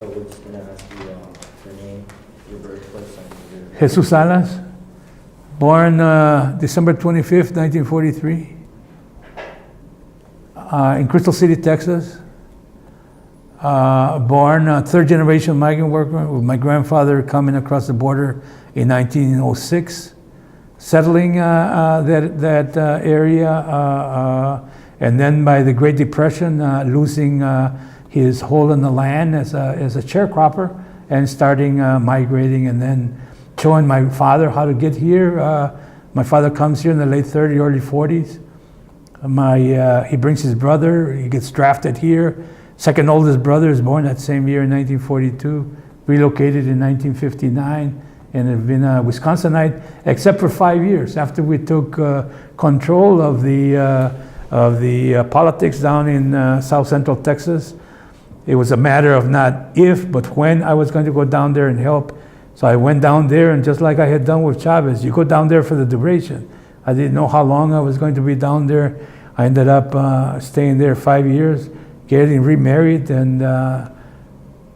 So we're just gonna ask you your name, your birthplace, and your... Jesus Salas, born December 25th, 1943, in Crystal City, Texas. Born third generation migrant worker, with my grandfather coming across the border in 1906, settling that area, and then by the Great Depression, losing his hold on the land as a sharecropper, and starting migrating, and then showing my father how to get here. My father comes here in the late 30s, early 40s. He brings his brother, he gets drafted here. Second oldest brother is born that same year in 1942, relocated in 1959, and have been a Wisconsinite, except for 5 years after we took control of the politics down in South Central Texas. It was a matter of not if, but when I was going to go down there and help. So I went down there, and just like I had done with Chavez, you go down there for the duration. I didn't know how long I was going to be down there. I ended up staying there 5 years, getting remarried, and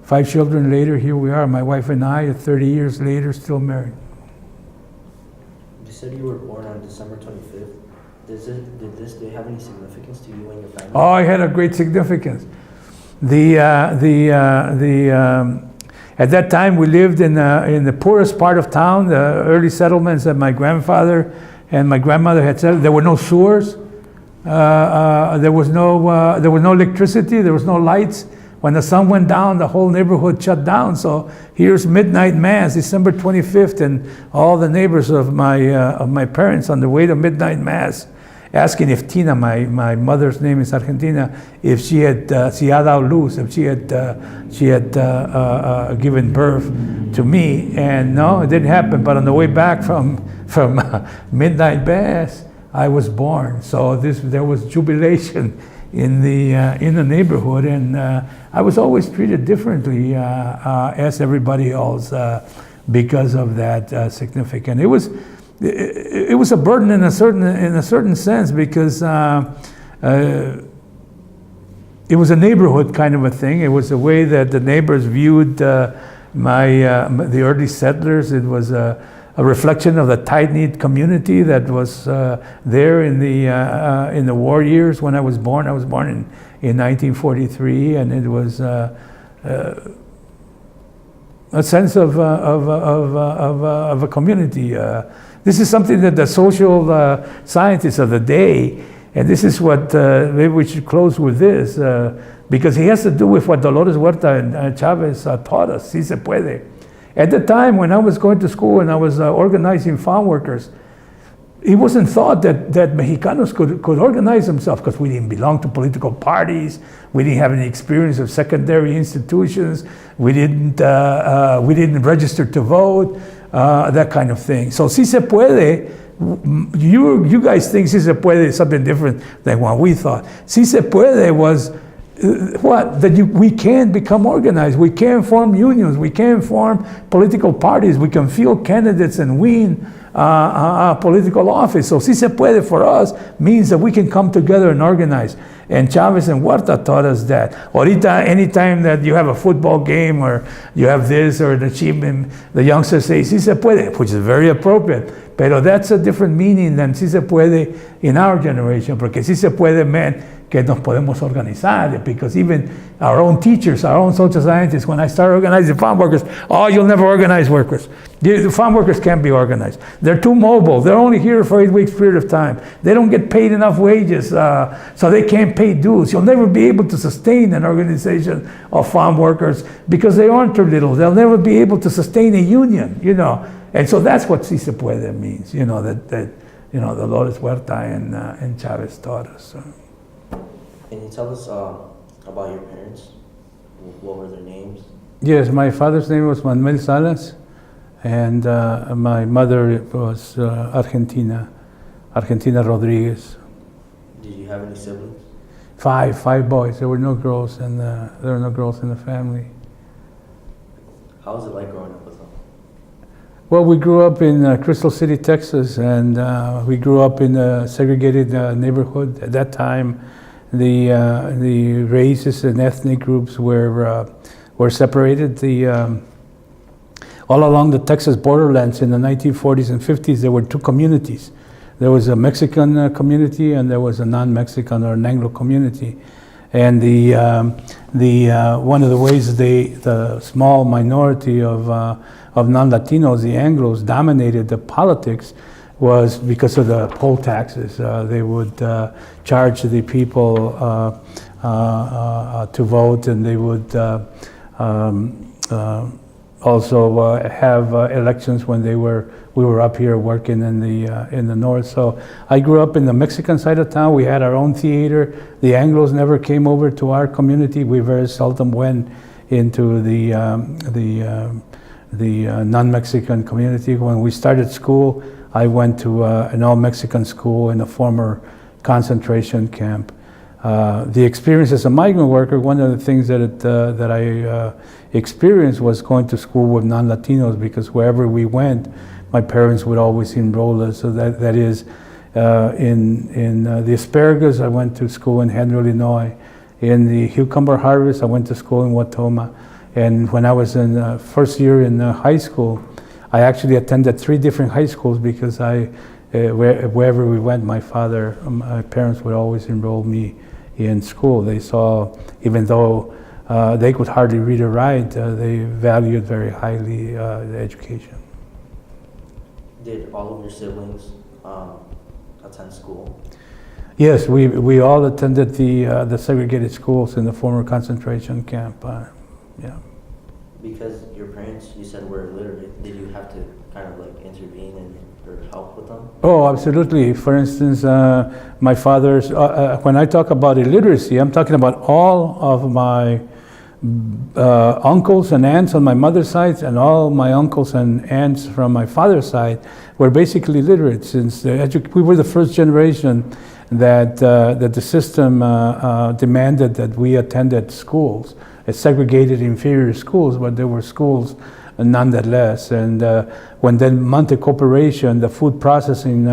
5 children later, here we are, my wife and I, 30 years later, still married. You said you were born on December 25th. Did this day have any significance to you and your family? Oh, it had a great significance. At that time, we lived in the poorest part of town, the early settlements that my grandfather and my grandmother had settled. There were no sewers. There was no electricity. There was no lights. When the sun went down, the whole neighborhood shut down. So here's midnight mass, December 25th, and all the neighbors of my parents on the way to midnight mass, asking if Tina, my mother's name is Argentina, if she had dado luz, if she had given birth to me. And no, it didn't happen. But on the way back from midnight mass, I was born. So there was jubilation in the neighborhood, and I was always treated differently as everybody else because of that significance. It was a burden in a certain sense, because it was a neighborhood kind of a thing. It was the way that the neighbors viewed the early settlers. It was a reflection of the tight-knit community that was there in the war years when I was born. I was born in 1943, and it was a sense of a community. This is something that the social scientists of the day, and this is what maybe we should close with this, because it has to do with what Dolores Huerta and Chavez taught us. Si se puede. At the time when I was going to school and I was organizing farm workers, it wasn't thought that Mexicanos could organize themselves, because we didn't belong to political parties. We didn't have any experience of secondary institutions. We didn't register to vote, that kind of thing. So si se puede, you guys think si se puede is something different than what we thought. Si se puede was we can become organized, we can form unions, we can form political parties, we can field candidates and win political office. So si se puede for us means that we can come together and organize. And Chavez and Huerta taught us that. Ahorita, anytime that you have a football game or you have this or an achievement, the youngsters say si se puede, which is very appropriate. Pero that's a different meaning than si se puede in our generation, porque si se puede meant que nos podemos organizar, because even our own teachers, our own social scientists, when I started organizing farm workers, oh, you'll never organize workers. The farm workers can't be organized. They're too mobile. They're only here for 8 weeks period of time. They don't get paid enough wages, so they can't pay dues. You'll never be able to sustain an organization of farm workers because they aren't too little. They'll never be able to sustain a union, And so that's what si se puede means, that Dolores Huerta and Chavez taught us. Can you tell us about your parents? What were their names? Yes, my father's name was Manuel Salas, and my mother was Argentina Rodriguez. Did you have any siblings? Five boys. There were no girls, and there were no girls in the family. How was it like growing up with them? Well, we grew up in Crystal City, Texas, and we grew up in a segregated neighborhood. At that time, the races and ethnic groups were were separated. All along the Texas borderlands in the 1940s and 50s, there were two communities. There was a Mexican community, and there was a non-Mexican or an Anglo community. And one of the ways the small minority of non-Latinos, the Anglos, dominated the politics was because of the poll taxes. They would charge the people to vote, and they would also have elections when we were up here working in the north. So I grew up in the Mexican side of town. We had our own theater. The Anglos never came over to our community. We very seldom went into the non-Mexican community. When we started school, I went to an all-Mexican school in a former concentration camp. The experience as a migrant worker, one of the things that I experienced was going to school with non-Latinos, because wherever we went, my parents would always enroll us. So that is, in the asparagus, I went to school in Henry, Illinois. In the cucumber harvest, I went to school in Watoma. And when I was in first year in high school, I actually attended 3 different high schools, because wherever we went, my parents would always enroll me in school. They saw, even though they could hardly read or write, they valued very highly the education. Did all of your siblings attend school? Yes, we all attended the segregated schools in the former concentration camp. Yeah. Because your parents, you said, were illiterate, did you have to kind of like intervene or help with them? Oh, absolutely. For instance, my father's, when I talk about illiteracy, I'm talking about all of my uncles and aunts on my mother's side, and all my uncles and aunts from my father's side were basically literate, since we were the first generation that the system demanded that we attended schools, segregated inferior schools, but there were schools nonetheless. And when then Monte Corporation, the food processing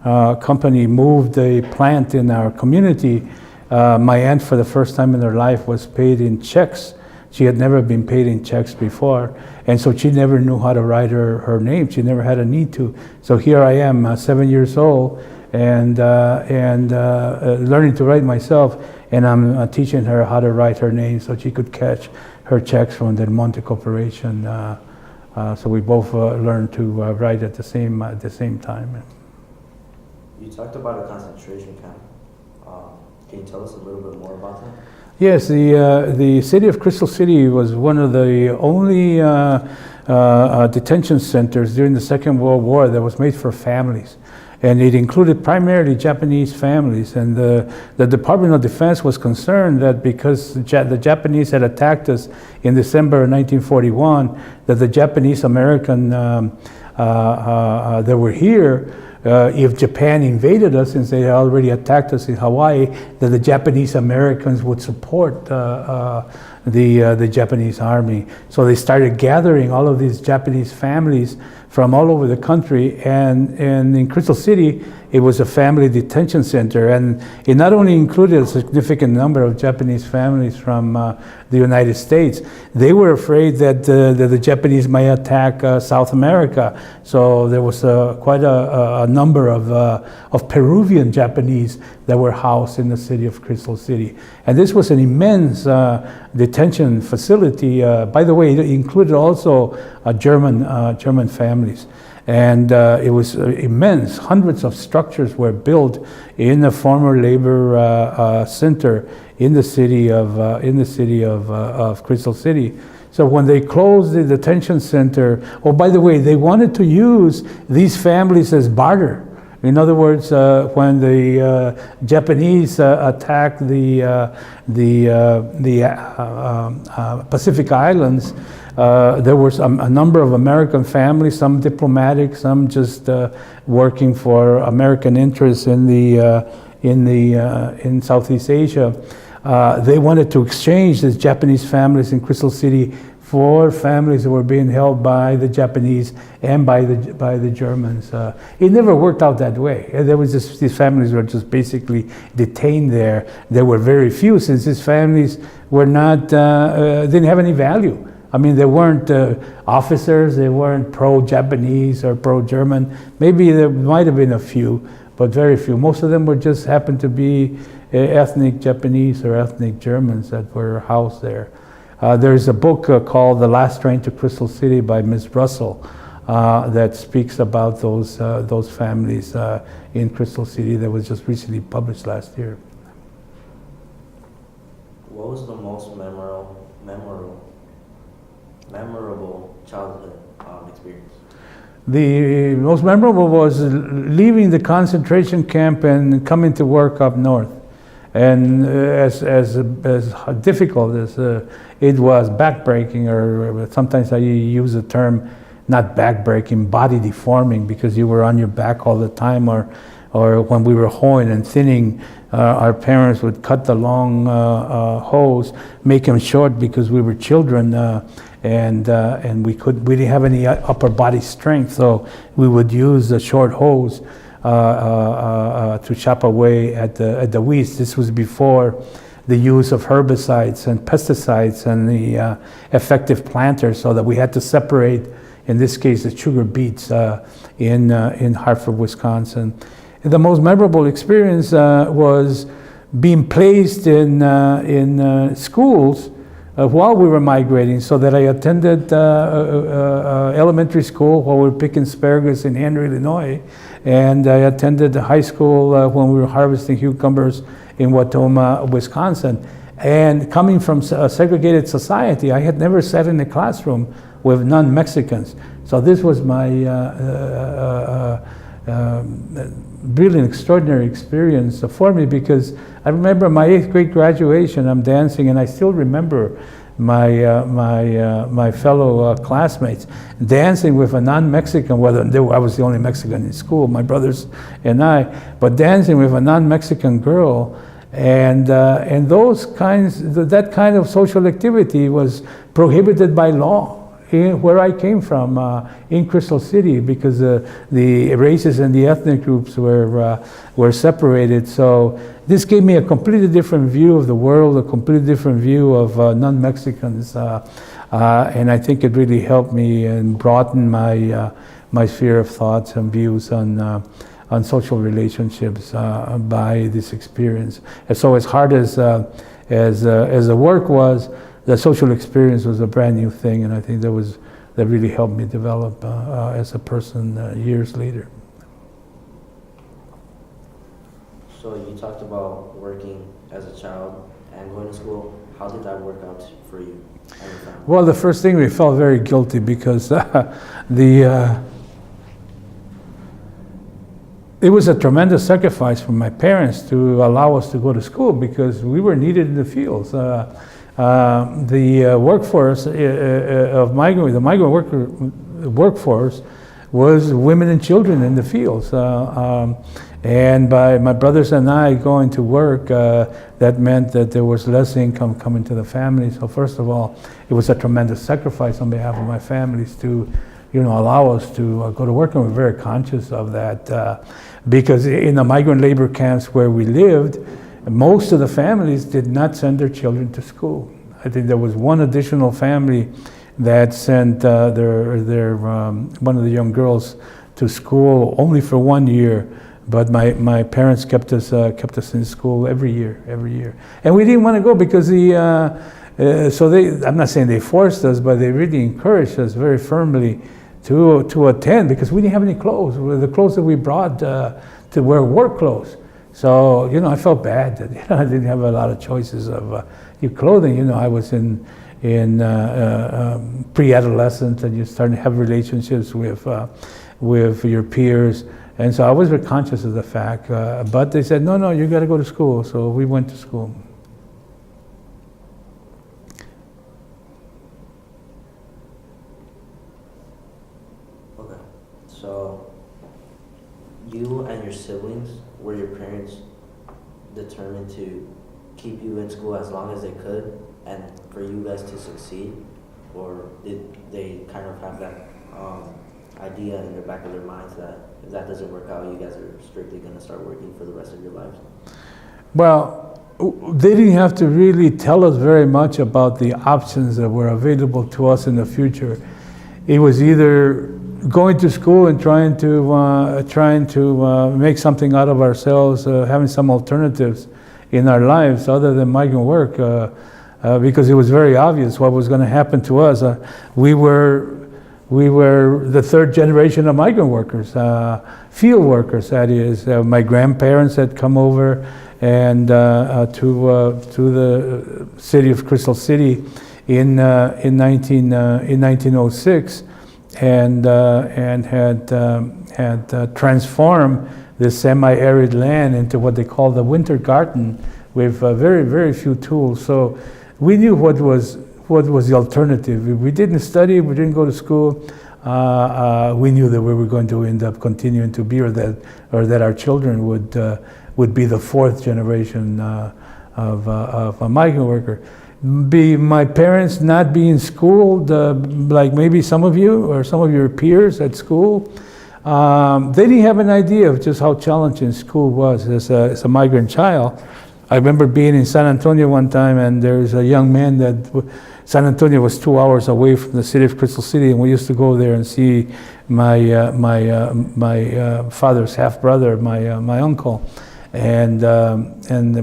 company, moved a plant in our community, my aunt, for the first time in her life, was paid in checks. She had never been paid in checks before, and so she never knew how to write her name. She never had a need to. So here I am, 7 years old, and learning to write myself, and I'm teaching her how to write her name so she could catch her checks from the Monte Corporation. So we both learned to write at the same time. You talked about a concentration camp. Can you tell us a little bit more about that? Yes, the city of Crystal City was one of the only detention centers during the Second World War that was made for families. And it included primarily Japanese families. And the Department of Defense was concerned that because the Japanese had attacked us in December of 1941, that the Japanese American that were here, if Japan invaded us, since they had already attacked us in Hawaii, that the Japanese Americans would support the Japanese army. So they started gathering all of these Japanese families from all over the country, and in Crystal City, it was a family detention center, and it not only included a significant number of Japanese families from the United States. They were afraid that the Japanese might attack South America, so there was quite a number of Peruvian Japanese that were housed in the city of Crystal City. And this was an immense detention facility. By the way, it included also German families. And it was immense. Hundreds of structures were built in the former labor center in the city of Crystal City. So when they closed the detention center, oh, by the way, they wanted to use these families as barter. In other words, when the Japanese attacked the Pacific Islands, there was a number of American families, some diplomatic, some just working for American interests in Southeast Asia. They wanted to exchange the Japanese families in Crystal City for families that were being held by the Japanese and by the Germans. It never worked out that way. There was just, these families were just basically detained there. There were very few, since these families were not, didn't have any value. I mean, they weren't officers, they weren't pro-Japanese or pro-German. Maybe there might have been a few, but very few. Most of them were just happened to be ethnic Japanese or ethnic Germans that were housed there. There's a book called The Last Train to Crystal City by Ms. Russell that speaks about those families in Crystal City that was just recently published last year. What was the most memorable childhood experience? The most memorable was leaving the concentration camp and coming to work up north. And as difficult as it was, backbreaking, or sometimes I use the term not backbreaking, body deforming, because you were on your back all the time, or when we were hoeing and thinning, our parents would cut the long hose, make them short because we were children, and we didn't have any upper body strength, so we would use the short hose to chop away at the weeds. This was before the use of herbicides and pesticides and the effective planters, so that we had to separate, in this case, the sugar beets in Hartford, Wisconsin. And the most memorable experience was being placed in schools while we were migrating, so that I attended elementary school while we were picking asparagus in Henry, Illinois, and I attended the high school when we were harvesting cucumbers in Watoma, Wisconsin. And coming from a segregated society, I had never sat in a classroom with non-Mexicans. So this was my really an extraordinary experience for me, because I remember my 8th grade graduation, I'm dancing, and I still remember my fellow classmates dancing with a non-Mexican, I was the only Mexican in school, my brothers and I, but dancing with a non-Mexican girl, and that kind of social activity was prohibited by law where I came from, in Crystal City, because the races and the ethnic groups were separated. So this gave me a completely different view of the world, a completely different view of non-Mexicans, and I think it really helped me and broadened my sphere of thoughts and views on social relationships by this experience. And so as hard as the work was, the social experience was a brand new thing, and I think that really helped me develop as a person years later. So you talked about working as a child and going to school. How did that work out for you and your family? Well, the first thing, we felt very guilty because it was a tremendous sacrifice for my parents to allow us to go to school, because we were needed in the fields. The workforce the migrant workforce was women and children in the fields. And by my brothers and I going to work, that meant that there was less income coming to the family. So first of all, it was a tremendous sacrifice on behalf of my families to, allow us to go to work, and we're very conscious of that. Because in the migrant labor camps where we lived, most of the families did not send their children to school. I think there was one additional family that sent one of the young girls to school only for 1 year, but my parents kept us in school every year, and we didn't want to go because I'm not saying they forced us, but they really encouraged us very firmly to attend, because we didn't have any clothes. The clothes that we brought to wear work clothes. So, I felt bad that I didn't have a lot of choices of clothing. I was in pre-adolescent, and you're starting to have relationships with your peers. And so I was very conscious of the fact. But they said, no, you got to go to school. So we went to school. Okay. So you and your siblings, were your parents determined to keep you in school as long as they could and for you guys to succeed? Or did they kind of have that idea in the back of their minds that if that doesn't work out, you guys are strictly going to start working for the rest of your lives? Well, they didn't have to really tell us very much about the options that were available to us in the future. It was either going to school and trying to make something out of ourselves, having some alternatives in our lives other than migrant work, because it was very obvious what was going to happen to us. We were the third generation of migrant workers, field workers, that is. My grandparents had come over and to the city of Crystal City in 1906, and had transformed this semi-arid land into what they call the winter garden, with very, very few tools. So we knew what was the alternative. If we didn't study, we didn't go to school, we knew that we were going to end up continuing to be, or that our children would be the fourth generation of a migrant worker. My parents not being schooled, like maybe some of you or some of your peers at school, they didn't have an idea of just how challenging school was as a migrant child. I remember being in San Antonio one time, and there's a young man San Antonio was 2 hours away from the city of Crystal City, and we used to go there and see my father's half brother, my uncle, and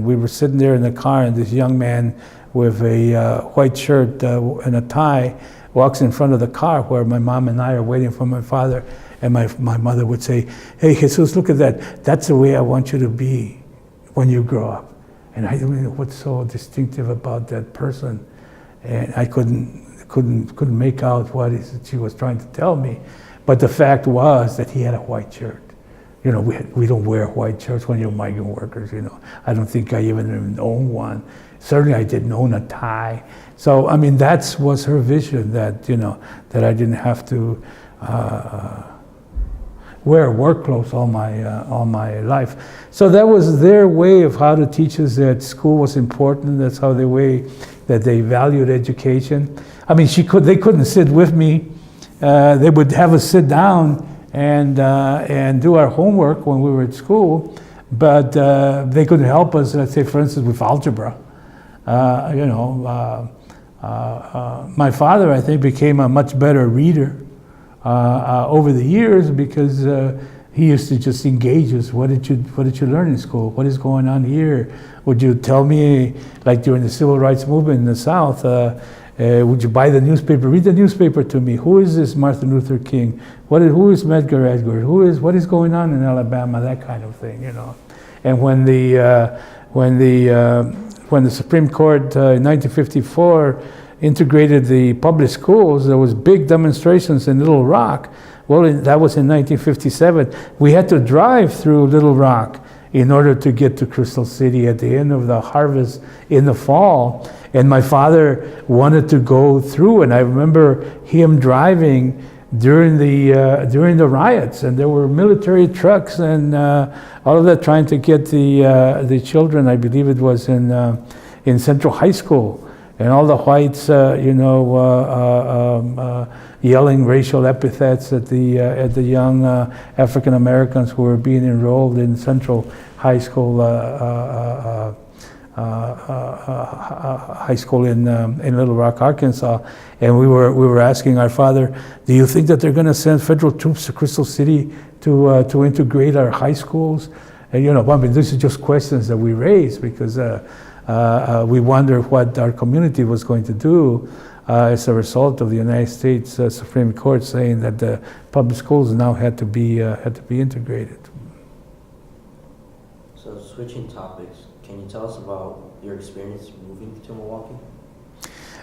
we were sitting there in the car, and this young man with a white shirt and a tie walks in front of the car where my mom and I are waiting for my father, and my mother would say, "Hey, Jesus, look at that. That's the way I want you to be when you grow up." And I don't know what's so distinctive about that person, and I couldn't make out what she was trying to tell me, but the fact was that he had a white shirt. You know, we don't wear white shirts when you're migrant workers. You know, I don't think I even own one. Certainly, I didn't own a tie. So I mean, that was her vision, that that I didn't have to wear work clothes all my life. So that was their way of how to teach us that school was important. That's how the way that they valued education. I mean, they couldn't sit with me. They would have us sit down and do our homework when we were at school, but they couldn't help us. Let's say, for instance, with algebra. My father, I think, became a much better reader over the years, because he used to just engage us. What did you learn in school? What is going on here? Would you tell me, like during the civil rights movement in the South, would you buy the newspaper? Read the newspaper to me. Who is this Martin Luther King? Who is Medgar Evers? What is going on in Alabama? That kind of thing, And when the Supreme Court in 1954 integrated the public schools, there was big demonstrations in Little Rock. Well, that was in 1957. We had to drive through Little Rock in order to get to Crystal City at the end of the harvest in the fall. And my father wanted to go through, and I remember him driving during the riots, and there were military trucks and all of that, trying to get the children. I believe it was in Central High School, and all the whites, yelling racial epithets at the young African Americans who were being enrolled in Central High School. High school in Little Rock, Arkansas, and we were asking our father, "Do you think that they're going to send federal troops to Crystal City to integrate our high schools?" And I mean, this is just questions that we raise because we wonder what our community was going to do as a result of the United States Supreme Court saying that the public schools now had to be integrated. So switching topics, can you tell us about your experience moving to Milwaukee?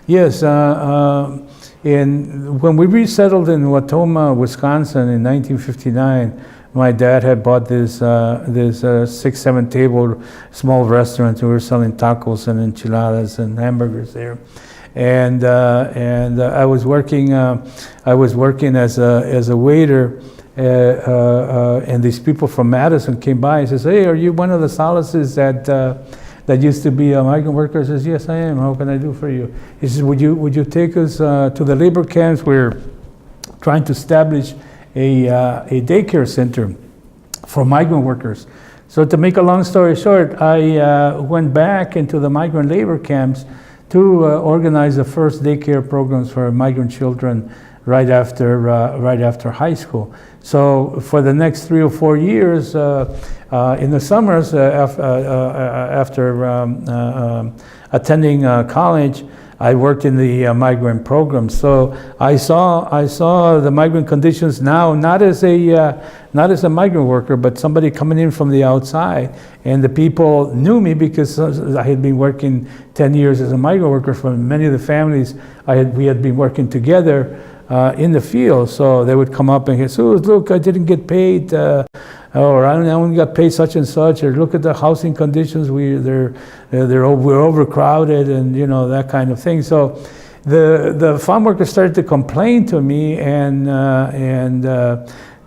Yes, when we resettled in Watoma, Wisconsin in 1959, my dad had bought this 6-7 table small restaurant. We were selling tacos and enchiladas and hamburgers there, and I was working as a waiter. And these people from Madison came by and says, "Hey, are you one of the Salases that used to be a migrant worker?" I says, "Yes, I am. How can I do for you?" He says, "Would you take us to the labor camps? We're trying to establish a daycare center for migrant workers." So to make a long story short, I went back into the migrant labor camps to organize the first daycare programs for migrant children right after high school. So for the next 3 or 4 years, in the summers after attending college, I worked in the migrant program. So I saw the migrant conditions now not as a migrant worker, but somebody coming in from the outside. And the people knew me because I had been working 10 years as a migrant worker for many of the families we had been working together in the field. So they would come up and say, "So look, I didn't get paid, or I only got paid such and such, or look at the housing conditions, we're overcrowded," and that kind of thing. So the farm workers started to complain to me and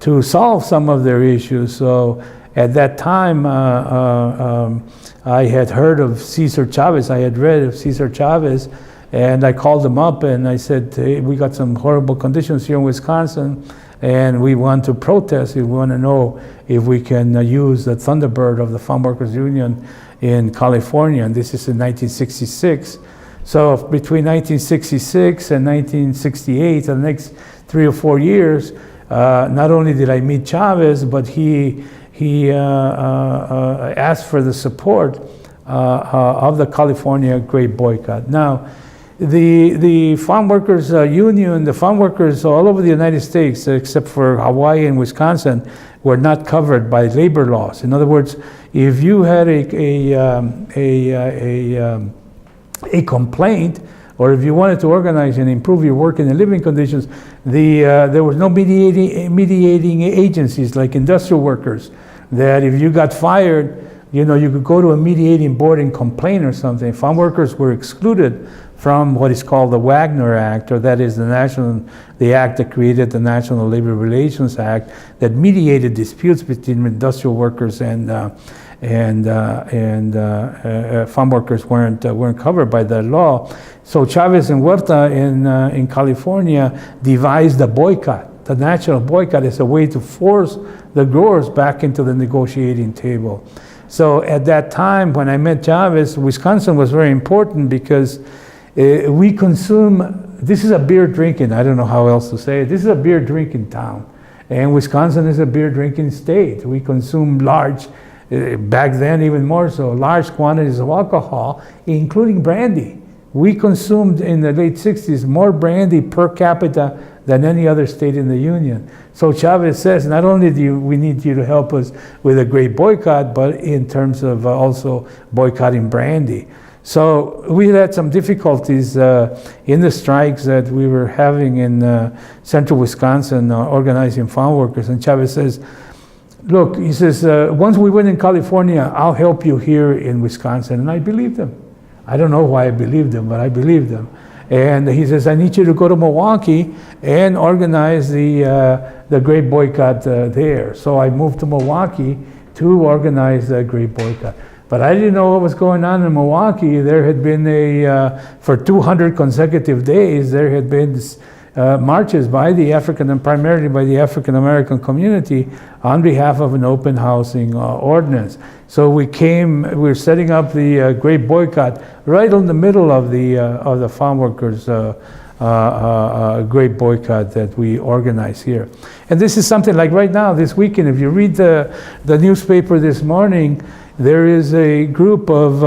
to solve some of their issues. So at that time, I had heard of Cesar Chavez. I had read of Cesar Chavez. And I called them up and I said, "Hey, we got some horrible conditions here in Wisconsin and we want to protest. We want to know if we can use the Thunderbird of the Farm Workers Union in California." And this is in 1966. So between 1966 and 1968, the next 3 or 4 years, not only did I meet Chavez, but he asked for the support of the California Great Boycott. Now, the Farm Workers Union, the farm workers all over the United States, except for Hawaii and Wisconsin, were not covered by labor laws. In other words, if you had a complaint, or if you wanted to organize and improve your working and living conditions, there was no mediating agencies like industrial workers, that if you got fired, you could go to a mediating board and complain or something. Farm workers were excluded from what is called the Wagner Act, or that is the act that created the National Labor Relations Act that mediated disputes between industrial workers and farm workers weren't covered by that law. So Chavez and Huerta in California devised the boycott, the national boycott, as a way to force the growers back into the negotiating table. So at that time, when I met Chavez, Wisconsin was very important because we consume, this is a beer drinking, I don't know how else to say it, this is a beer drinking town. And Wisconsin is a beer drinking state. We consume large, back then even more so, large quantities of alcohol, including brandy. We consumed in the late 60s more brandy per capita than any other state in the Union. So Chavez says, not only do we need you to help us with a great boycott, but in terms of also boycotting brandy. So we had some difficulties in the strikes that we were having in central Wisconsin, organizing farm workers. And Chavez says, "Look," he says, "once we win in California, I'll help you here in Wisconsin." And I believed him. I don't know why I believed him, but I believed him. And he says, "I need you to go to Milwaukee and organize the great boycott there." So I moved to Milwaukee to organize the great boycott. But I didn't know what was going on in Milwaukee. There had been for 200 consecutive days, there had been marches by primarily by the African American community on behalf of an open housing ordinance. So we were setting up the great boycott right in the middle of the farm workers great boycott that we organize here. And this is something like right now, this weekend, if you read the newspaper this morning, there is a group of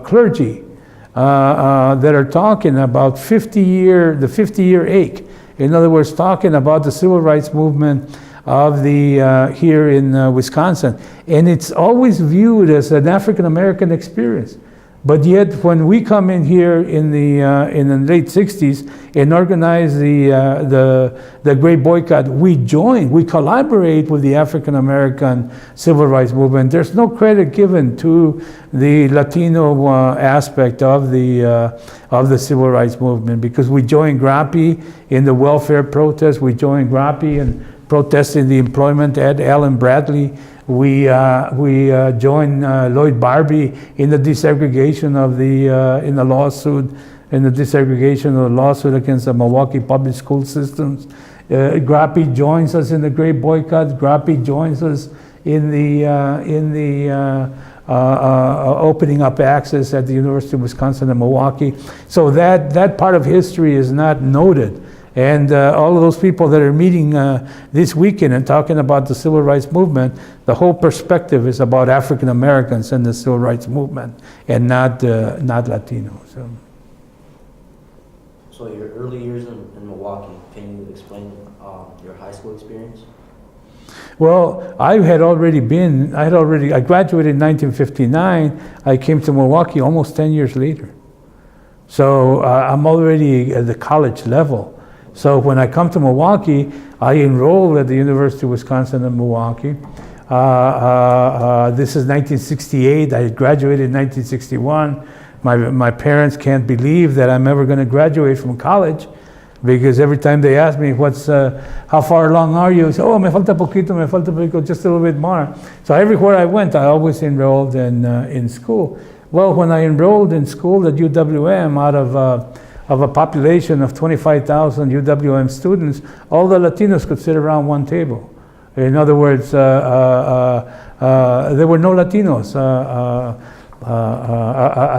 clergy that are talking about the 50-year ache. In other words, talking about the civil rights movement of here in Wisconsin. And it's always viewed as an African American experience. But yet, when we come in here in the late 60s and organize the great boycott, we collaborate with the African American civil rights movement. There's no credit given to the Latino aspect of the civil rights movement, because we joined Grappi in the welfare protest. We joined Grappi in protesting the employment at Allen Bradley We joined Lloyd Barbie in the desegregation of in the lawsuit, in the desegregation of the lawsuit against the Milwaukee public school systems. Grappi joins us in the Great Boycott. Grappi joins us in the opening up access at the University of Wisconsin and Milwaukee. So that part of history is not noted. And all of those people that are meeting this weekend and talking about the civil rights movement, the whole perspective is about African Americans and the civil rights movement, and not Latinos. So your early years in Milwaukee, can you explain your high school experience? Well, I graduated in 1959. I came to Milwaukee almost 10 years later. So I'm already at the college level. So when I come to Milwaukee, I enrolled at the University of Wisconsin in Milwaukee. This is 1968. I graduated in 1961. My parents can't believe that I'm ever going to graduate from college, because every time they ask me, how far along are you? I say, me falta poquito, just a little bit more. So everywhere I went, I always enrolled in school. Well, when I enrolled in school at UWM, out of a population of 25,000 UWM students, all the Latinos could sit around one table. In other words, there were no Latinos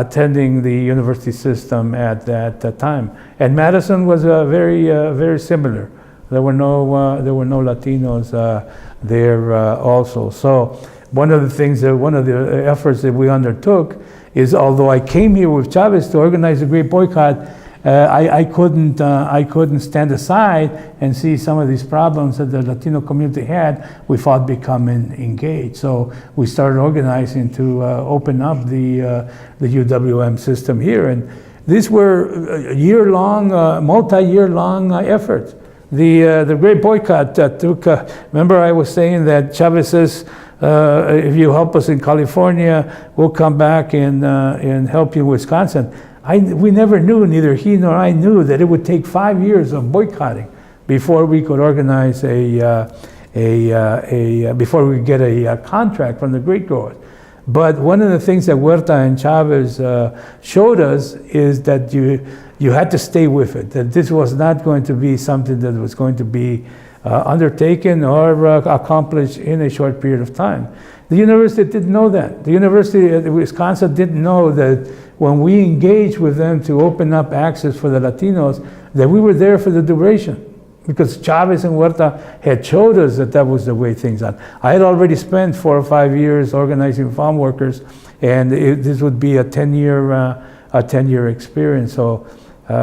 attending the university system at that time. And Madison was very similar. There were no Latinos there also. So one of the efforts that we undertook is, although I came here with Chavez to organize the Great Boycott, I couldn't stand aside and see some of these problems that the Latino community had without becoming engaged. So we started organizing to open up the UWM system here, and these were multi-year-long efforts. The Great Boycott took. Remember, I was saying that Chavez says, if you help us in California, we'll come back and help you in Wisconsin. We never knew, neither he nor I knew, that it would take 5 years of boycotting before we could organize before we get a contract from the grape growers. But one of the things that Huerta and Chavez showed us is that you had to stay with it, that this was not going to be something that was going to be undertaken or accomplished in a short period of time. The university didn't know that. The University of Wisconsin didn't know that when we engaged with them to open up access for the Latinos, that we were there for the duration, because Chavez and Huerta had showed us that that was the way things are. I had already spent 4 or 5 years organizing farm workers, and this would be a 10-year experience. So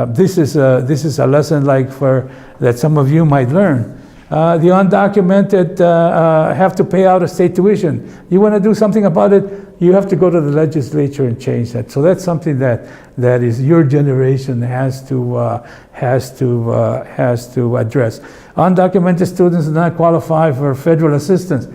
this is a lesson that some of you might learn. The undocumented have to pay out of state tuition. You want to do something about it, you have to go to the legislature and change that. So that's something that is your generation has to address. Undocumented students do not qualify for federal assistance.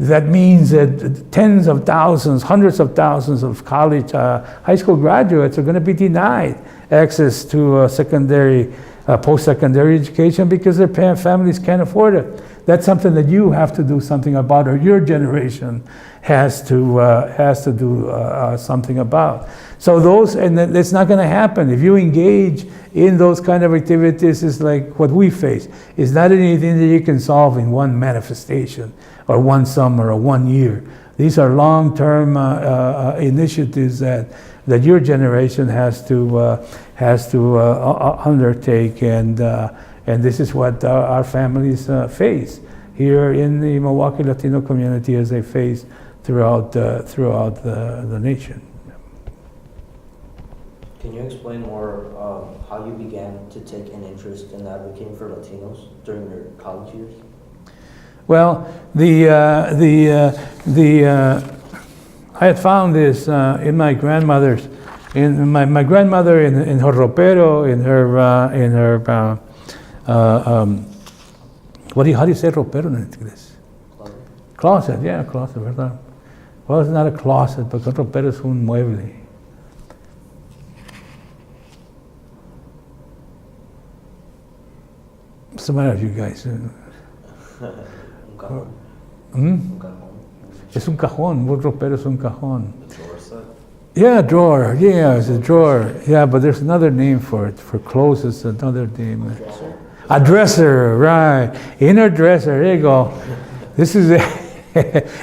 That means that tens of thousands, hundreds of thousands of college, high school graduates are going to be denied access to secondary, post-secondary education because their families can't afford it. That's something that you have to do something about, or your generation has to do something about. So and it's not going to happen. If you engage in those kind of activities, it's like what we face. It's not anything that you can solve in one manifestation, or one summer, or 1 year. These are long-term initiatives that your generation has to undertake, and this is what our families face here in the Milwaukee Latino community, as they face throughout the nation. Can you explain more how you began to take an interest in advocating for Latinos during your college years? Well, I had found this in my grandmother's, in my grandmother in her ropero, in her how do you say ropero en inglés? Closet, yeah, closet, ¿verdad? Well, it's not a closet, because ropero es un mueble. What's the matter with you guys? Es un cajón. Un ropero es un cajón. The drawer set? Yeah, drawer. Yeah, it's a drawer. Yeah, but there's another name for it. For clothes, it's another name. Dresser? A dresser, right. Inner dresser, there you go. This is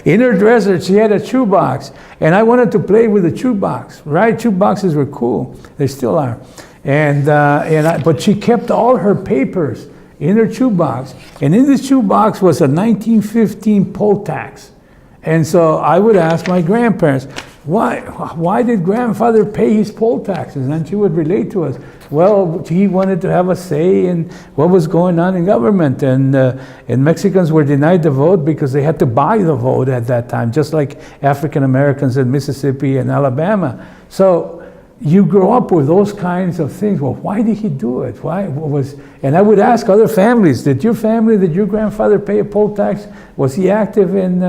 in her dresser, she had a shoebox. And I wanted to play with the shoebox, right? Shoeboxes were cool. They still are. But she kept all her papers in her shoebox. And in this shoebox was a 1915 poll tax. And so I would ask my grandparents, why did grandfather pay his poll taxes? And she would relate to us, well, he wanted to have a say in what was going on in government. And Mexicans were denied the vote because they had to buy the vote at that time, just like African Americans in Mississippi and Alabama. So you grow up with those kinds of things. Well, why did he do it? And I would ask other families, did your grandfather pay a poll tax? Was he active in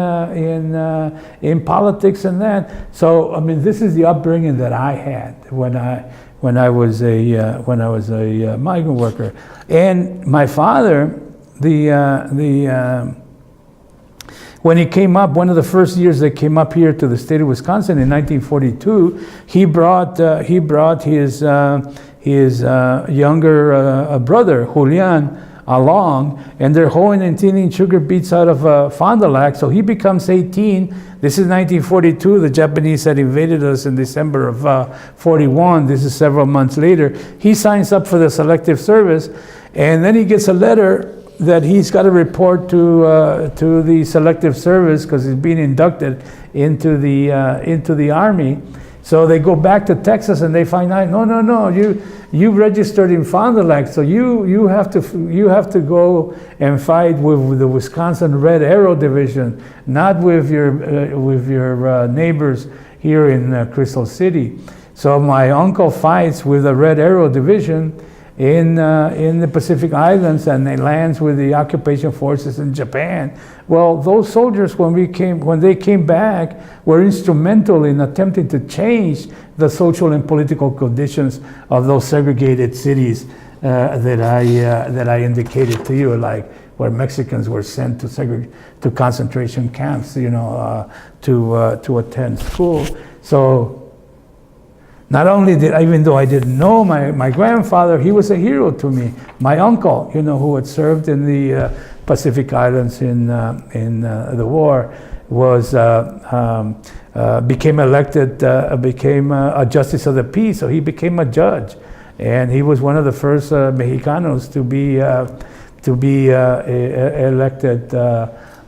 politics and that? So, I mean, this is the upbringing that I had when I was a migrant worker. And my father, when he came up, one of the first years they came up here to the state of Wisconsin in 1942, he brought his younger brother, Julian, along, and they're hoeing and thinning sugar beets out of Fond du Lac. So he becomes 18. This is 1942. The Japanese had invaded us in December of 41. This is several months later. He signs up for the Selective Service, and then he gets a letter that he's got to report to the Selective Service because he's being inducted into the Army. So they go back to Texas and they find out, no, you registered in Fond du Lac, so you have to go and fight with the Wisconsin Red Arrow Division, not with your neighbors here in Crystal City. So my uncle fights with the Red Arrow Division in the Pacific Islands, and they lands with the occupation forces in Japan. Well, those soldiers, when they came back, were instrumental in attempting to change the social and political conditions of those segregated cities that I indicated to you, like where Mexicans were sent to concentration camps, to attend school. So not only even though I didn't know my grandfather, he was a hero to me. My uncle, who had served in the Pacific Islands in the war, became a justice of the peace. So he became a judge, and he was one of the first Mexicanos to be elected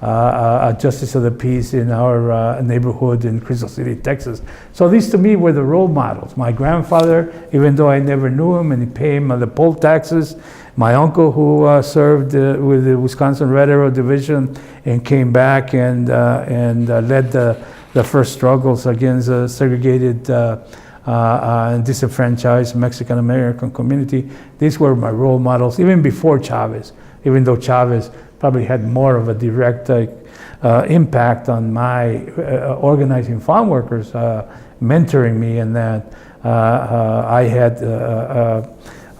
a justice of the peace in our neighborhood in Crystal City, Texas. So these to me were the role models. My grandfather, even though I never knew him, and he paid him the poll taxes. My uncle, who served with the Wisconsin Red Arrow Division and came back and led the first struggles against the segregated and disenfranchised Mexican American community. These were my role models, even before Chavez, even though Chavez probably had more of a direct impact on my organizing farm workers, mentoring me in that. I had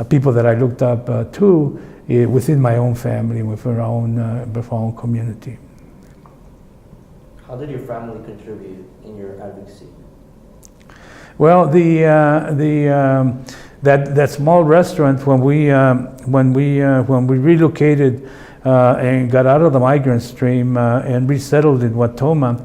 people that I looked up to within my own family, within our own community. How did your family contribute in your advocacy? Well, that small restaurant, when we relocated and got out of the migrant stream and resettled in Watoma.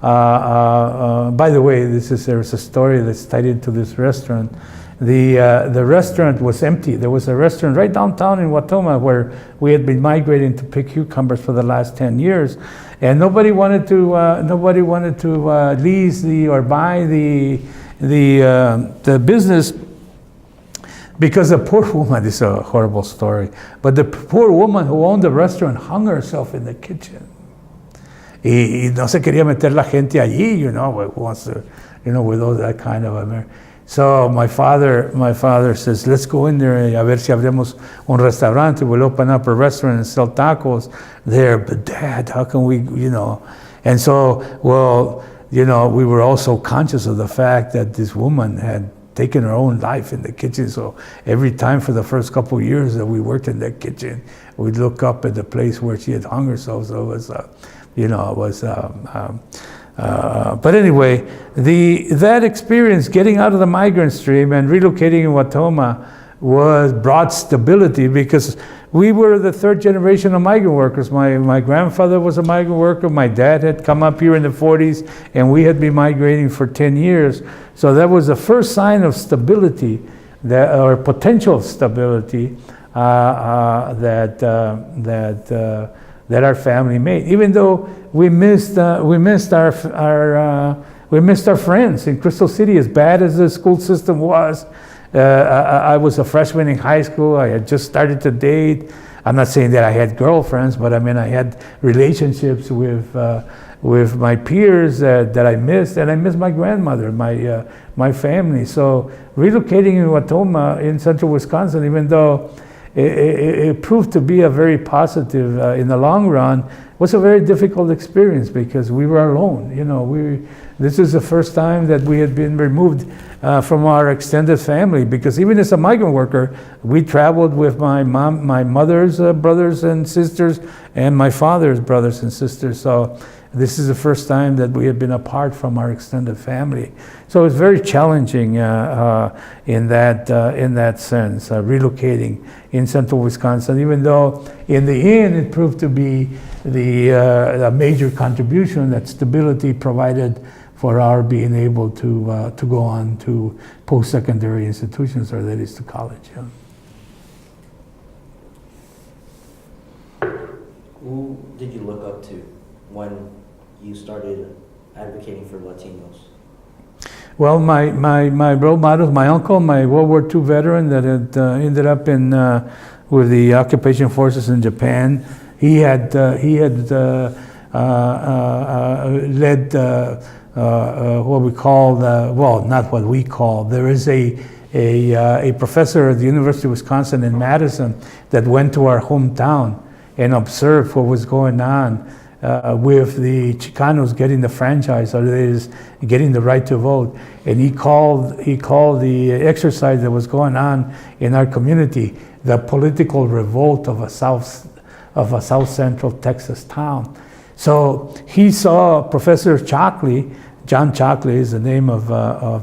By the way, there's a story that's tied into this restaurant. The restaurant was empty. There was a restaurant right downtown in Watoma where we had been migrating to pick cucumbers for the last 10 years, and nobody wanted to lease or buy the business. Because the poor woman, this is a horrible story, but the poor woman who owned the restaurant hung herself in the kitchen. Y no se quería meter la gente allí, who wants to, with all that kind of So my father says, let's go in there a ver si abrimos un restaurante. We'll open up a restaurant and sell tacos there. But Dad, how can we, And so, we were also conscious of the fact that this woman had taken her own life in the kitchen. So every time for the first couple of years that we worked in that kitchen, we'd look up at the place where she had hung herself. So it was, But anyway, that experience getting out of the migrant stream and relocating in Watoma brought stability, because we were the third generation of migrant workers. My grandfather was a migrant worker. My dad had come up here in the 40s, and we had been migrating for 10 years. So that was the first sign of stability, or potential stability, that our family made. Even though we missed our friends in Crystal City, as bad as the school system was. I was a freshman in high school. I had just started to date. I'm not saying that I had girlfriends, but I mean I had relationships with my peers that I missed, and I missed my grandmother, my family. So relocating in Watoma in central Wisconsin, even though it proved to be a very positive in the long run, was a very difficult experience, because we were alone. You know, this is the first time that we had been removed from our extended family, because even as a migrant worker, we traveled with my mother's brothers and sisters and my father's brothers and sisters. So this is the first time that we had been apart from our extended family. So it's very challenging in that sense, relocating in central Wisconsin, even though in the end it proved to be a major contribution that stability provided for our being able to go on to post-secondary institutions, or that is to college. Yeah. Who did you look up to when you started advocating for Latinos? Well, my role models, my uncle, my World War II veteran that had ended up with the occupation forces in Japan. He had led what we call, well, not what we call. There is a professor at the University of Wisconsin in Madison that went to our hometown and observed what was going on with the Chicanos getting the franchise, or that is getting the right to vote. And he called the exercise that was going on in our community the political revolt of a South Central Texas town. So he saw Professor Chockley, John Chockley is the name of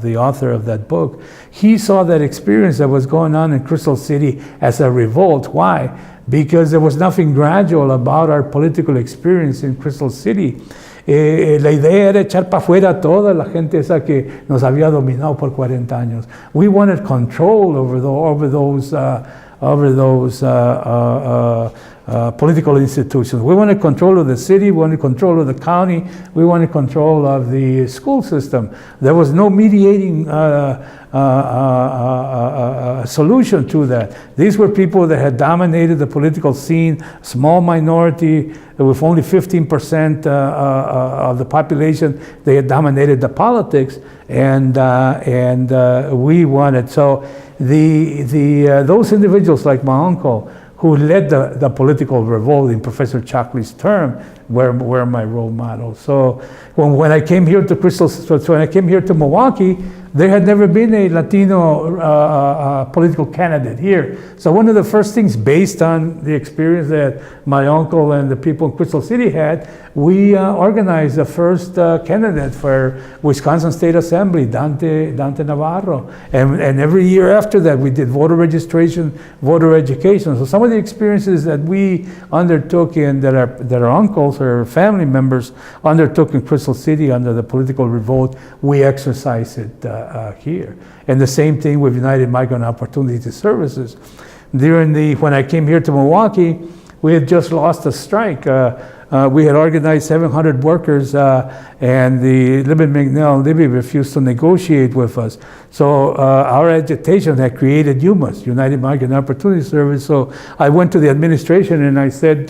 the author of that book. He saw that experience that was going on in Crystal City as a revolt. Why? Because there was nothing gradual about our political experience in Crystal City. La idea era echar para afuera toda la gente esa que nos había dominado por 40 años. We wanted control over those political institutions. We wanted control of the city, we wanted control of the county, we wanted control of the school system. There was no mediating solution to that. These were people that had dominated the political scene, small minority, with only 15% of the population. They had dominated the politics, and we wanted. So those individuals like my uncle, who led the political revolt in Professor Chockley's term, were my role models. So when I came here to Milwaukee, there had never been a Latino political candidate here. So one of the first things, based on the experience that my uncle and the people in Crystal City had, we organized the first candidate for Wisconsin State Assembly, Dante Navarro. And every year after that, we did voter registration, voter education. So some of the experiences that we undertook and that our uncles or family members undertook in Crystal City under the political revolt, we exercised it here. And the same thing with United Migrant Opportunity Services. When I came here to Milwaukee, we had just lost a strike. We had organized 700 workers, and the Libby McNeil and Libby refused to negotiate with us. So our agitation had created UMAS, United Migrant Opportunity Service. So I went to the administration and I said,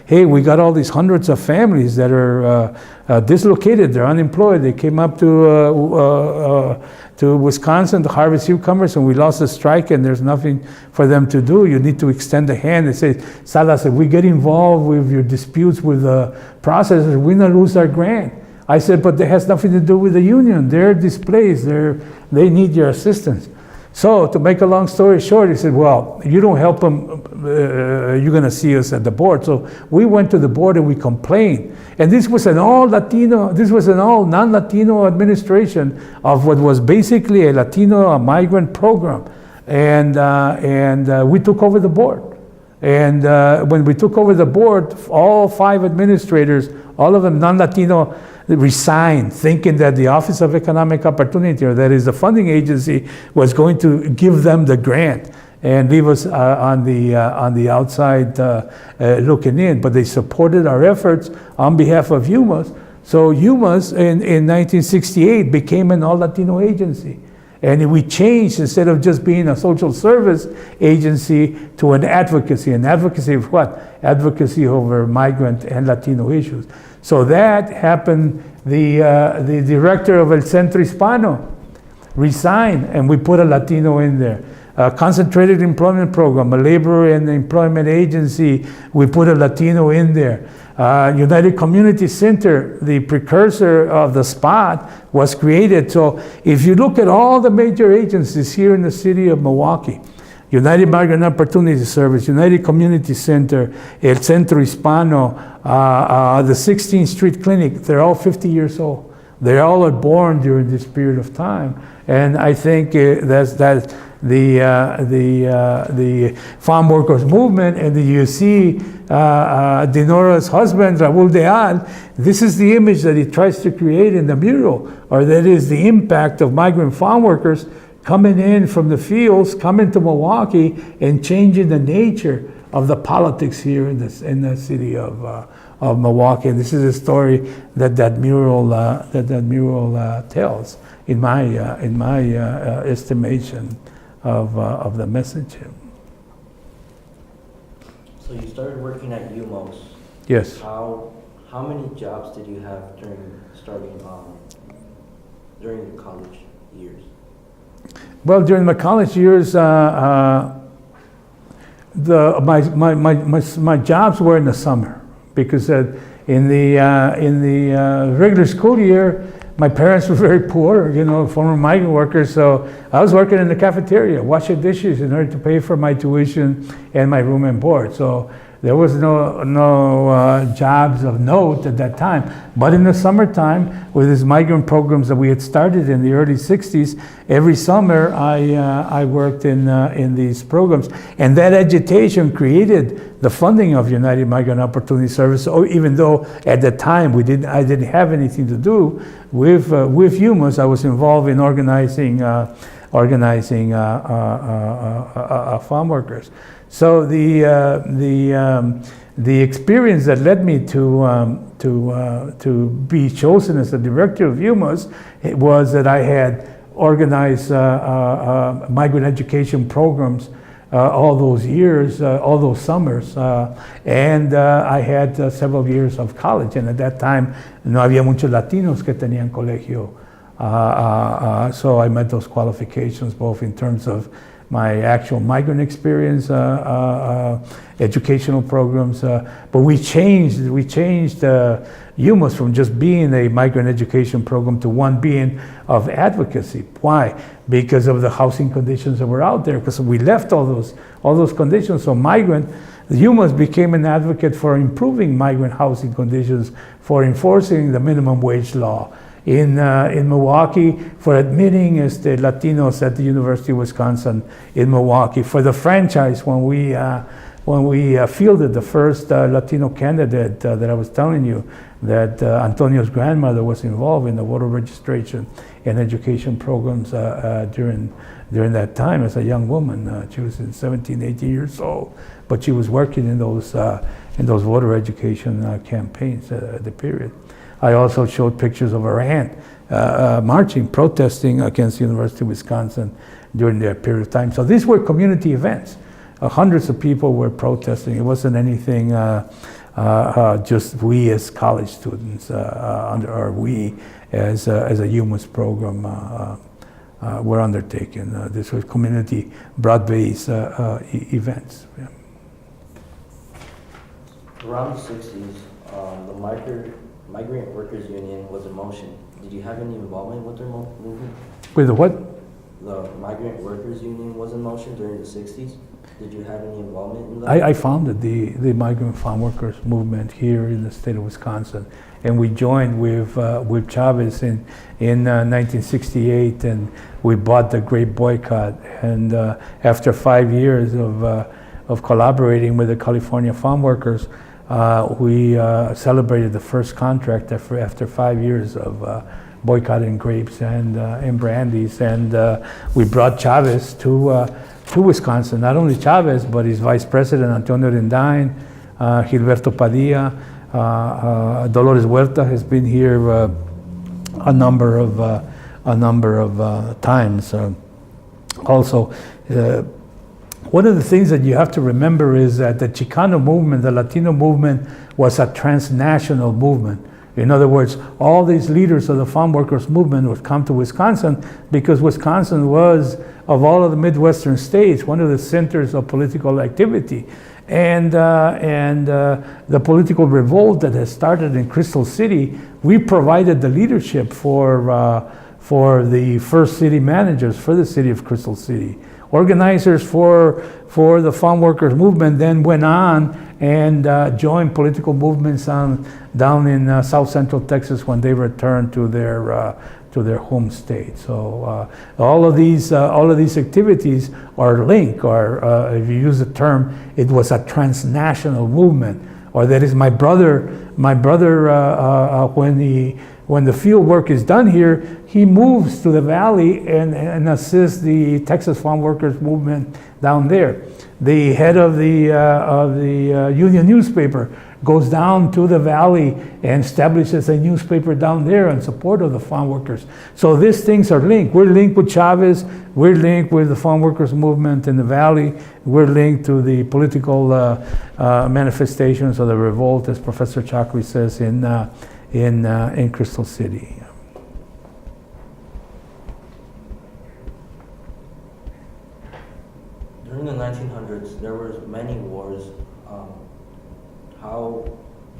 hey, we got all these hundreds of families that are dislocated, they're unemployed. They came up to Wisconsin to harvest cucumbers, and we lost the strike, and there's nothing for them to do. You need to extend a hand. They say, Salas, if we get involved with your disputes with the processors, we're gonna lose our grant. I said, but that has nothing to do with the union. They're displaced. They need your assistance. So to make a long story short, he said, well, you don't help them, you're going to see us at the board. So we went to the board and we complained. And this was an all non-Latino administration of what was basically a Latino migrant program. And we took over the board. And when we took over the board, all 5 administrators, all of them non-Latino, resigned, thinking that the Office of Economic Opportunity, or that is the funding agency, was going to give them the grant and leave us on the outside looking in. But they supported our efforts on behalf of UMass. So UMass in 1968 became an all-Latino agency. And we changed, instead of just being a social service agency, to an advocacy. An advocacy of what? Advocacy over migrant and Latino issues. So that happened. The director of El Centro Hispano resigned, and we put a Latino in there. Concentrated employment program, a labor and employment agency, we put a Latino in there. United Community Center, the precursor of the SPOT, was created. So if you look at all the major agencies here in the city of Milwaukee, United Migrant Opportunity Service, United Community Center, El Centro Hispano, the 16th Street Clinic, they're all 50 years old. They all are born during this period of time. And I think that's the farm workers movement, and you see Dinora's husband, Raul Deal, this is the image that he tries to create in the mural, or that is the impact of migrant farm workers coming in from the fields, coming to Milwaukee, and changing the nature of the politics here in the city of Milwaukee. And this is a story that mural tells, in my estimation of the message. So you started working at UMOS. Yes. How many jobs did you have during your college years? Well, during my college years, my jobs were in the summer, because in the regular school year, my parents were very poor, former migrant workers, so I was working in the cafeteria, washing dishes in order to pay for my tuition and my room and board. So there was no jobs of note at that time. But in the summertime, with these migrant programs that we had started in the early 60s, every summer I worked in these programs. And that agitation created the funding of United Migrant Opportunity Service, even though at the time I didn't have anything to do with UMass. I was involved in organizing farm workers. So the experience that led me to be chosen as the director of UMass was that I had organized migrant education programs all those years, all those summers, and I had several years of college. And at that time, no había muchos Latinos que tenían colegio, so I met those qualifications both in terms of my actual migrant experience, educational programs, but we changed UMass from just being a migrant education program to one being of advocacy. Why? Because of the housing conditions that were out there, because we left all those conditions. So UMass became an advocate for improving migrant housing conditions, for enforcing the minimum wage law in Milwaukee, for admitting Latinos at the University of Wisconsin in Milwaukee, for the franchise when we fielded the first Latino candidate that I was telling you, that Antonio's grandmother was involved in the voter registration and education programs during that time as a young woman. She was 17, 18 years old, but she was working in those voter education campaigns at the period. I also showed pictures of her aunt marching, protesting against the University of Wisconsin during that period of time. So these were community events. Hundreds of people were protesting. It wasn't anything just we as college students, or we as a UMass program were undertaking. This was community broad-based events. Yeah. Around the 60s, the Migrant Workers Union was in motion. Did you have any involvement with their movement? With the what? the Migrant Workers Union was in motion during the 60s. Did you have any involvement in that? I founded the migrant farm workers movement here in the state of Wisconsin, and we joined with Chavez in 1968, and we bought the Great Boycott. And after 5 years of collaborating with the California farm workers, we celebrated the first contract after 5 years of boycotting grapes and brandies, and we brought Chavez to Wisconsin. Not only Chavez, but his vice president Antonio Rendine, Gilberto Padilla, Dolores Huerta has been here a number of times. Also, one of the things that you have to remember is that the Chicano movement, the Latino movement, was a transnational movement. In other words, all these leaders of the farm workers movement would come to Wisconsin because Wisconsin was, of all of the Midwestern states, one of the centers of political activity. And the political revolt that has started in Crystal City, we provided the leadership for the first city managers for the city of Crystal City. Organizers for the farm workers movement then went on and joined political movements down in South Central Texas when they returned to their home state. So all of these activities are linked, or if you use the term, it was a transnational movement. Or that is my brother when the field work is done here, he moves to the valley and assists the Texas farm workers movement down there. The head of the union newspaper goes down to the valley and establishes a newspaper down there in support of the farm workers. So these things are linked. We're linked with Chavez, we're linked with the farm workers movement in the valley, we're linked to the political manifestations of the revolt, as Professor Chakri says, in Crystal City. During the 1900s, there were many wars. How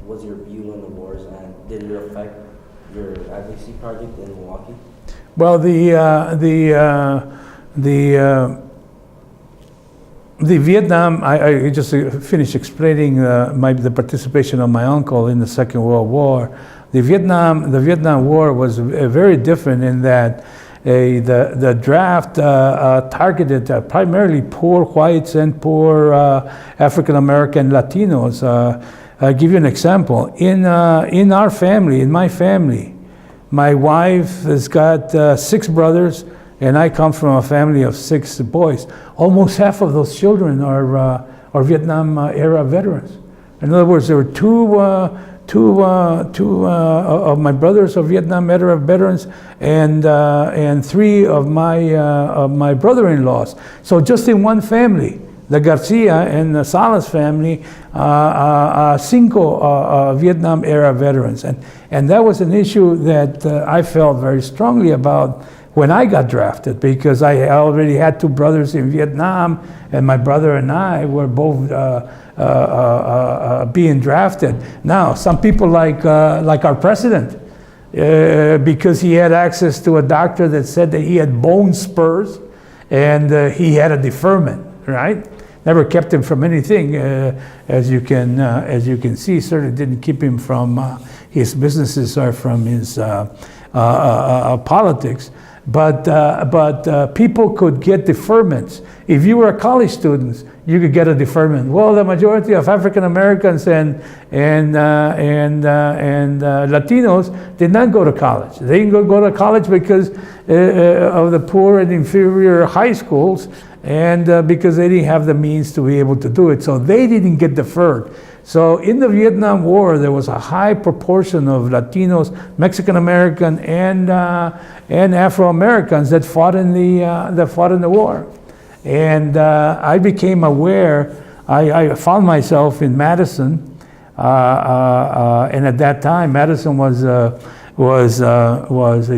was your view on the wars, and did it affect your advocacy project in Milwaukee? Well, the Vietnam, I just finished explaining the participation of my uncle in the Second World War. The Vietnam War was very different in that the draft targeted primarily poor whites and poor African American Latinos. I'll give you an example. In our family, in my family, my wife has got 6 brothers, and I come from a family of 6 boys. Almost half of those children are Vietnam era veterans. In other words, there were two of my brothers are Vietnam era veterans, and 3 of my brother-in-laws. So just in one family, the Garcia and the Salas family, 5 Vietnam era veterans, and that was an issue that I felt very strongly about when I got drafted, because I already had 2 brothers in Vietnam, and my brother and I were both being drafted. Now, some people like our president, because he had access to a doctor that said that he had bone spurs, and he had a deferment, right? Never kept him from anything, as you can see. Certainly didn't keep him from his businesses or from his politics. But people could get deferments. If you were a college student, you could get a deferment. Well, the majority of African Americans and Latinos did not go to college. They didn't go to college because of the poor and inferior high schools, and because they didn't have the means to be able to do it. So they didn't get deferred. So in the Vietnam War, there was a high proportion of Latinos, Mexican American, and Afro Americans that fought in the war. And I became aware. I found myself in Madison, and at that time, Madison was a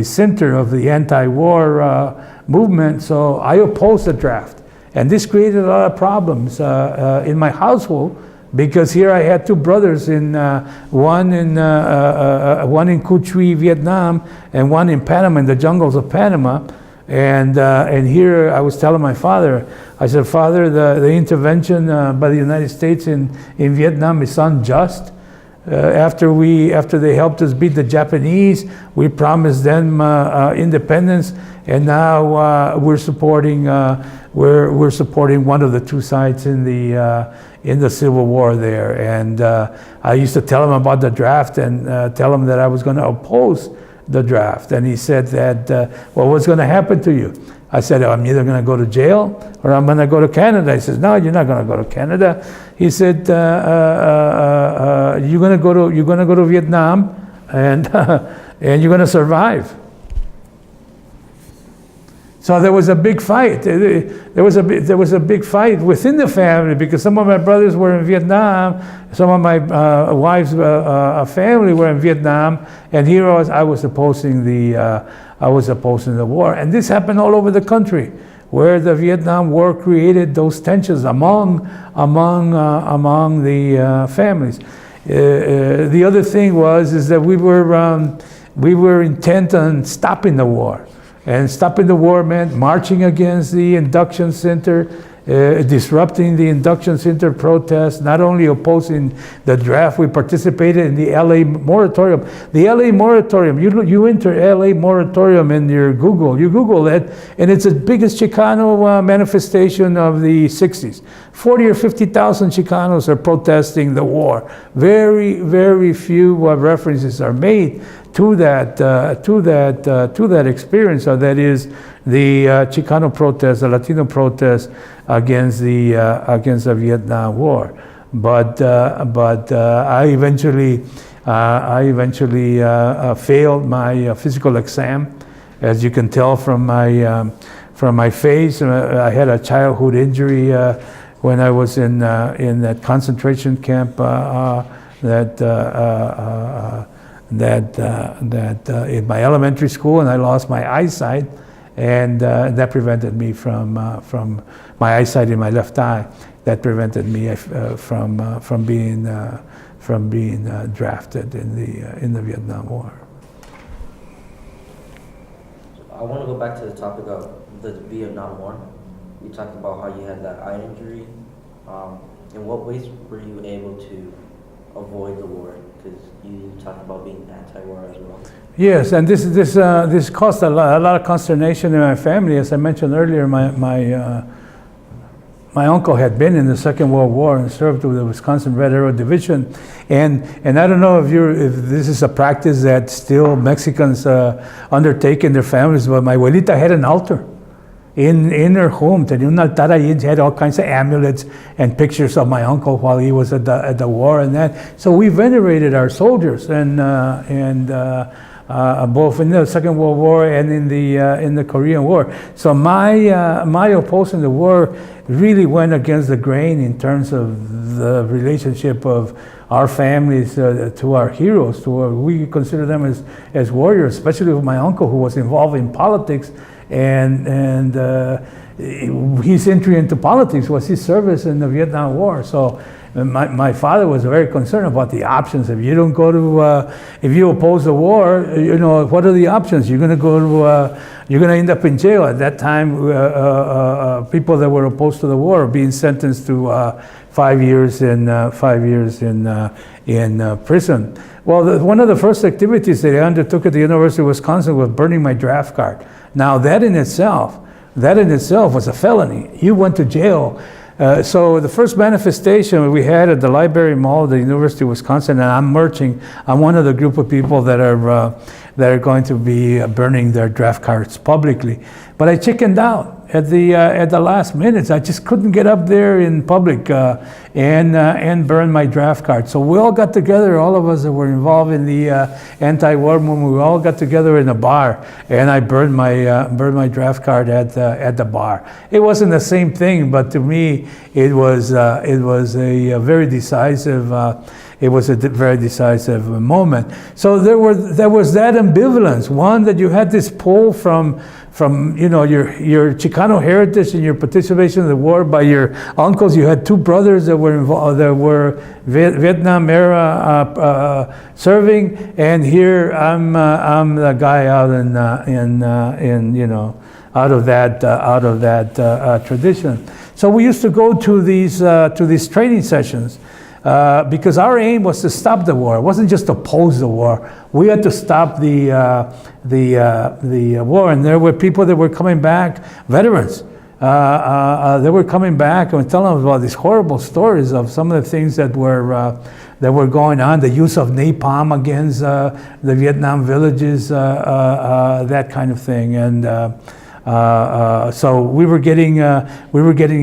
center of the anti-war movement. So I opposed the draft, and this created a lot of problems in my household. Because here I had 2 brothers, one in Cu Tri, Vietnam, and one in Panama, in the jungles of Panama. And here I was telling my father, I said, Father, the intervention by the United States in Vietnam is unjust. After they helped us beat the Japanese, we promised them independence, and now we're supporting one of the two sides in the Civil War there. And I used to tell him about the draft and tell him that I was going to oppose the draft. And he said that, well, what's going to happen to you? I said, I'm either going to go to jail or I'm going to go to Canada. He says, no, you're not going to go to Canada. He said, you're going to go to Vietnam, and and you're going to survive. So there was a big fight. There was a big fight within the family, because some of my brothers were in Vietnam, some of my wife's family were in Vietnam, and here I was opposing the war. And this happened all over the country, where the Vietnam War created those tensions among the families. The other thing is that we were intent on stopping the war. And stopping the war meant marching against the induction center, disrupting the induction center protests, not only opposing the draft, we participated in the LA moratorium. The LA moratorium, you enter LA moratorium in your Google, you Google it, and it's the biggest Chicano manifestation of the 60s. 40 or 50,000 Chicanos are protesting the war. Very, very few references are made to that experience, so that is the Chicano protest, the Latino protest against the Vietnam War. But I eventually failed my physical exam, as you can tell from my face. I had a childhood injury when I was in that concentration camp in my elementary school, and I lost my eyesight, and that prevented me from my eyesight in my left eye. That prevented me from being drafted in the Vietnam War. I want to go back to the topic of the Vietnam War. You talked about how you had that eye injury. In what ways were you able to avoid the war? Because you talked about being anti-war as well. Yes, and this caused a lot of consternation in my family. As I mentioned earlier, my uncle had been in the Second World War and served with the Wisconsin Red Arrow Division, and I don't know if this is a practice that still Mexicans undertake in their families, but my abuelita had an altar in her home. Tenía un altar ahí, had all kinds of amulets and pictures of my uncle while he was at the war and that. So we venerated our soldiers, and both in the Second World War and in the Korean War. So my opposing the war really went against the grain in terms of the relationship of our families to our heroes. We consider them as warriors, especially with my uncle, who was involved in politics. And his entry into politics was his service in the Vietnam War. So my father was very concerned about the options. If you don't go to, if you oppose the war, what are the options? You're going to go to, you're going to end up in jail. At that time, people that were opposed to the war were being sentenced to 5 years in prison. Well, one of the first activities that I undertook at the University of Wisconsin was burning my draft card. Now that in itself was a felony. You went to jail. So the first manifestation we had at the Library Mall of the University of Wisconsin, and I'm one of the group of people that are going to be burning their draft cards publicly. But I chickened out at the last minutes. I just couldn't get up there in public and burn my draft card. So we all got together, all of us that were involved in the anti-war movement. We all got together in a bar, and I burned my draft card at the bar. It wasn't the same thing, but to me, it was a very decisive. It was a very decisive moment. So there was that ambivalence. One, that you had this pull from your Chicano heritage and your participation in the war by your uncles. You had two brothers that were involved, that were Vietnam era tradition. So we used to go to these training sessions because our aim was to stop the war. It wasn't just to oppose the war. We had to stop the war, and there were people that were coming back, veterans. They were coming back and telling us about these horrible stories of some of the things that were going on, the use of napalm against the Vietnam villages, that kind of thing, and so we were getting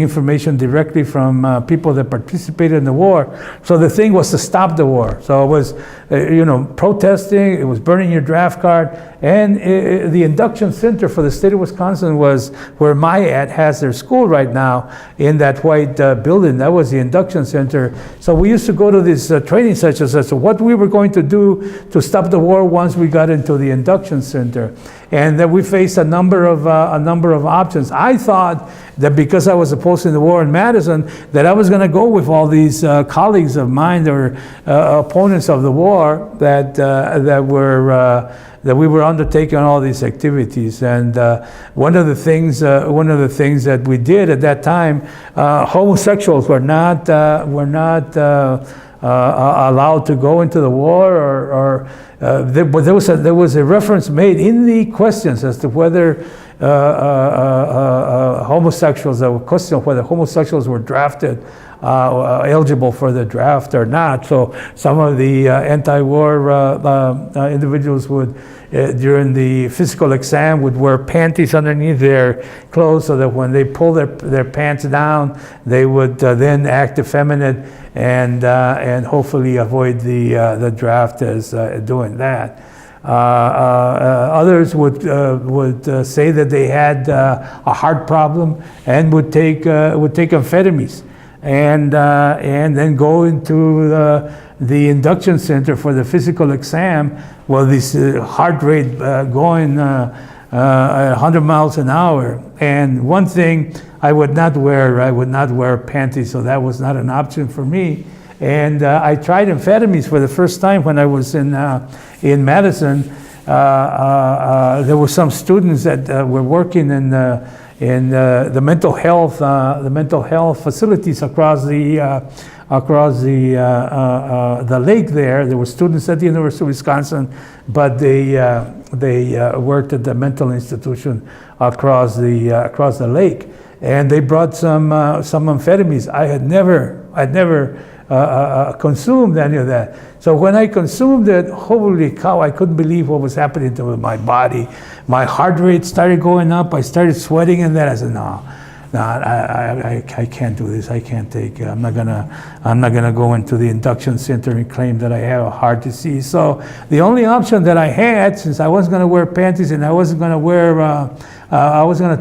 information directly from people that participated in the war. So the thing was to stop the war. So it was, protesting. It was burning your draft card, and the induction center for the state of Wisconsin was where Myatt has their school right now, in that white building. That was the induction center. So we used to go to these training sessions as to what we were going to do to stop the war once we got into the induction center. And then we faced a number of options. I thought that because I was opposing the war in Madison, that I was going to go with all these colleagues of mine that were opponents of the war, that we were undertaking all these activities. And one of the things that we did at that time, homosexuals were not allowed to go into the war, or there was a reference made in the questions as to whether homosexuals, there was a question of whether homosexuals were drafted, eligible for the draft or not. So some of the anti-war individuals would, during the physical exam, would wear panties underneath their clothes, so that when they pull their pants down, they would then act effeminate and hopefully avoid the draft as doing that. Others would say that they had a heart problem and would take amphetamines, and then go into the induction center for the physical exam. Well, this heart rate going 100 miles an hour. And one thing, I would not wear panties, so that was not an option for me. And I tried amphetamines for the first time when I was in Madison. There were some students that were working in the mental health facilities across the lake there. There were students at the University of Wisconsin, but they worked at the mental institution across the lake, and they brought some amphetamines. I had never consumed any of that. So when I consumed it, holy cow, I couldn't believe what was happening to my body. My heart rate started going up. I started sweating, and then I said, no, I can't do this. I can't take it. I'm not gonna go into the induction center and claim that I have a heart disease. So the only option that I had, since I wasn't gonna wear panties and I wasn't gonna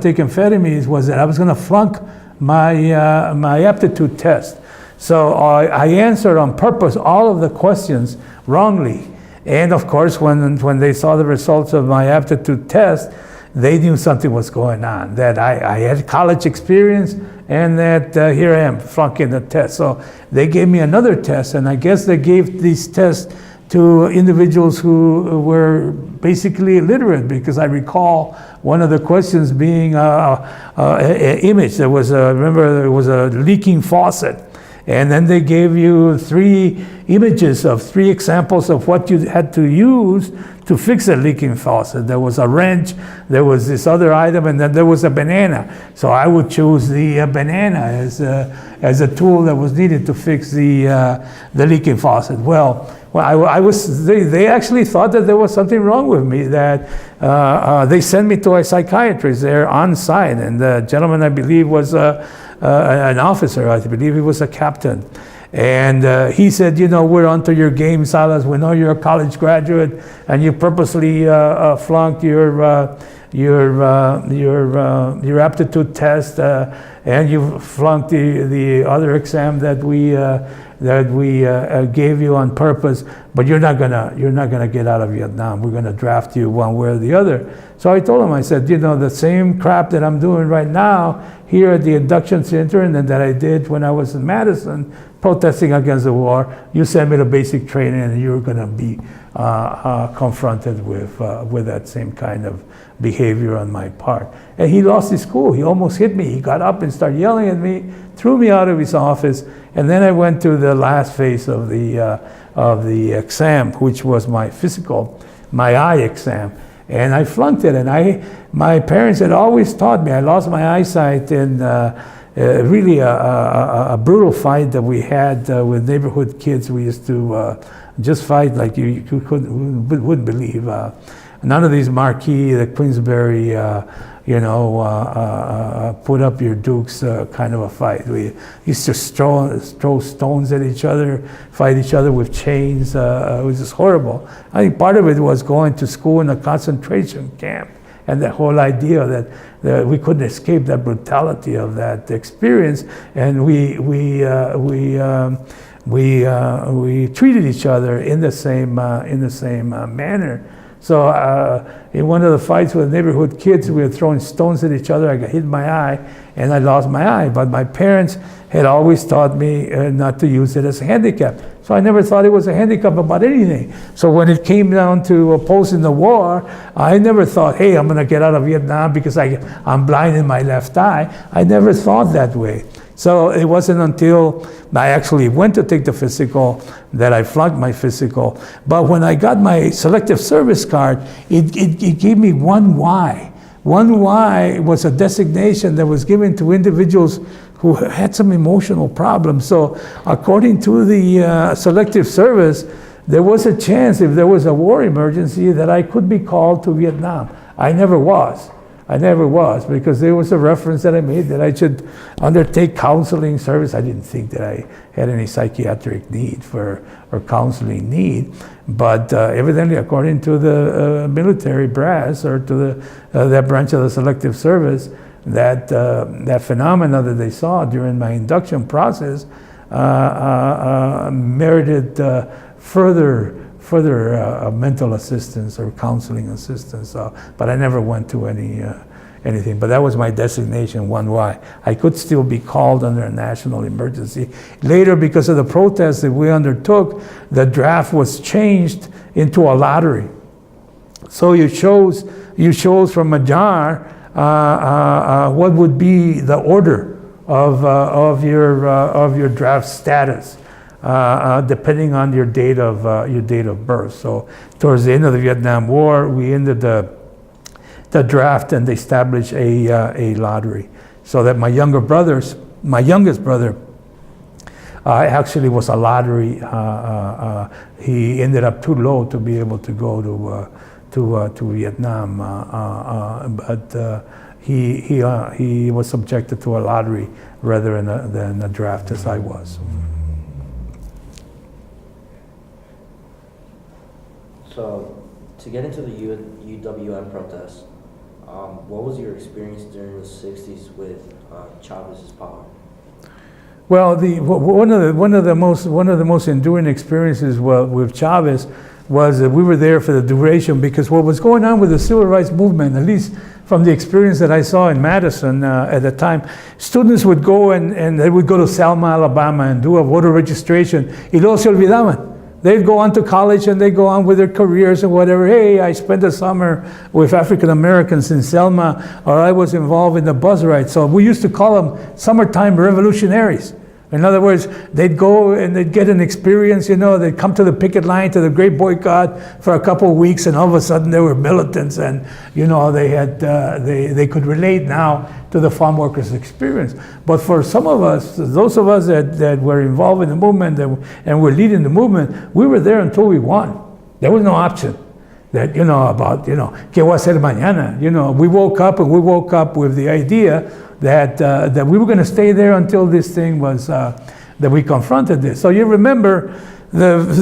take amphetamines, was that I was gonna flunk my aptitude test. So I answered on purpose all of the questions wrongly. And of course, when they saw the results of my aptitude test, they knew something was going on, that I had college experience, and that here I am flunking the test. So they gave me another test, and I guess they gave these tests to individuals who were basically illiterate, because I recall one of the questions being an image. Remember, there was a leaking faucet. And then they gave you 3 images of 3 examples of what you had to use to fix a leaking faucet. There was a wrench, there was this other item, and then there was a banana. So I would choose the banana as a tool that was needed to fix the leaking faucet. Well, they actually thought that there was something wrong with me, that they sent me to a psychiatrist there on site, and the gentleman, I believe, was an officer. I believe he was a captain. And he said, we're onto your game, Salas. We know you're a college graduate, and you purposely flunked your aptitude test, and you flunked the other exam that we gave you on purpose. But you're not gonna get out of Vietnam. We're gonna draft you one way or the other. So I told him, I said, the same crap that I'm doing right now here at the induction center, and then that I did when I was in Madison protesting against the war, you send me to basic training, and you're going to be confronted with that same kind of behavior on my part. And he lost his cool. He almost hit me. He got up and started yelling at me, threw me out of his office, and then I went to the last phase of the exam, which was my physical, my eye exam. And I flunked it, and my parents had always taught me. I lost my eyesight in really a brutal fight that we had with neighborhood kids. We used to just fight like you wouldn't believe. None of these marquee, the Queensberry, put up your dukes kind of a fight. We used to throw stones at each other, fight each other with chains. It was just horrible. I think part of it was going to school in a concentration camp, and the whole idea that we couldn't escape that brutality of that experience, and we treated each other in the same manner. So in one of the fights with neighborhood kids, we were throwing stones at each other. I got hit in my eye, and I lost my eye. But my parents had always taught me not to use it as a handicap. So I never thought it was a handicap about anything. So when it came down to opposing the war, I never thought, hey, I'm going to get out of Vietnam because I'm blind in my left eye. I never thought that way. So it wasn't until I actually went to take the physical that I flunked my physical. But when I got my selective service card, it gave me 1Y. 1Y was a designation that was given to individuals who had some emotional problems. So according to the selective service, there was a chance if there was a war emergency that I could be called to Vietnam. I never was, because there was a reference that I made that I should undertake counseling service. I didn't think that I had any psychiatric need or counseling need, but evidently, according to the military brass or to that branch of the selective service, that phenomena that they saw during my induction process merited further mental assistance or counseling assistance. But I never went to anything. But that was my designation, 1Y. I could still be called under a national emergency. Later, because of the protests that we undertook, the draft was changed into a lottery. So you chose from a jar what would be the order of your draft status. Depending on your date of birth. So towards the end of the Vietnam War, we ended the draft and established a lottery, so that my youngest brother actually was a lottery. He ended up too low to be able to go to Vietnam, but he was subjected to a lottery rather than a draft as I was. So, to get into the UWM protests, what was your experience during the 60s with Chavez's power? Well, one of the most enduring experiences with Chavez was that we were there for the duration, because what was going on with the civil rights movement, at least from the experience that I saw in Madison at the time, students would go and they would go to Selma, Alabama, and do a voter registration. Y luego se olvidaban. They'd go on to college and they go on with their careers and whatever. Hey, I spent the summer with African Americans in Selma, or I was involved in the bus ride. So we used to call them summertime revolutionaries. In other words, they'd go and they'd get an experience, they'd come to the picket line, to the great boycott for a couple of weeks, and all of a sudden they were militants, and they could relate now to the farm workers' experience. But for some of us, those of us that were involved in the movement and were leading the movement, we were there until we won. There was no option that, ¿qué voy a hacer mañana? We woke up with the idea that we were going to stay there until this thing was, that we confronted this. So you remember the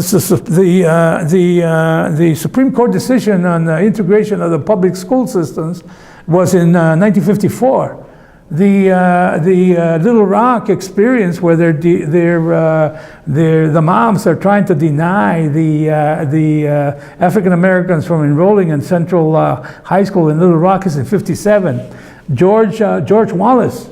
Supreme Court decision on the integration of the public school systems was in 1954. The Little Rock experience, where the moms are trying to deny the African Americans from enrolling in Central High School in Little Rock, is in 57. George Wallace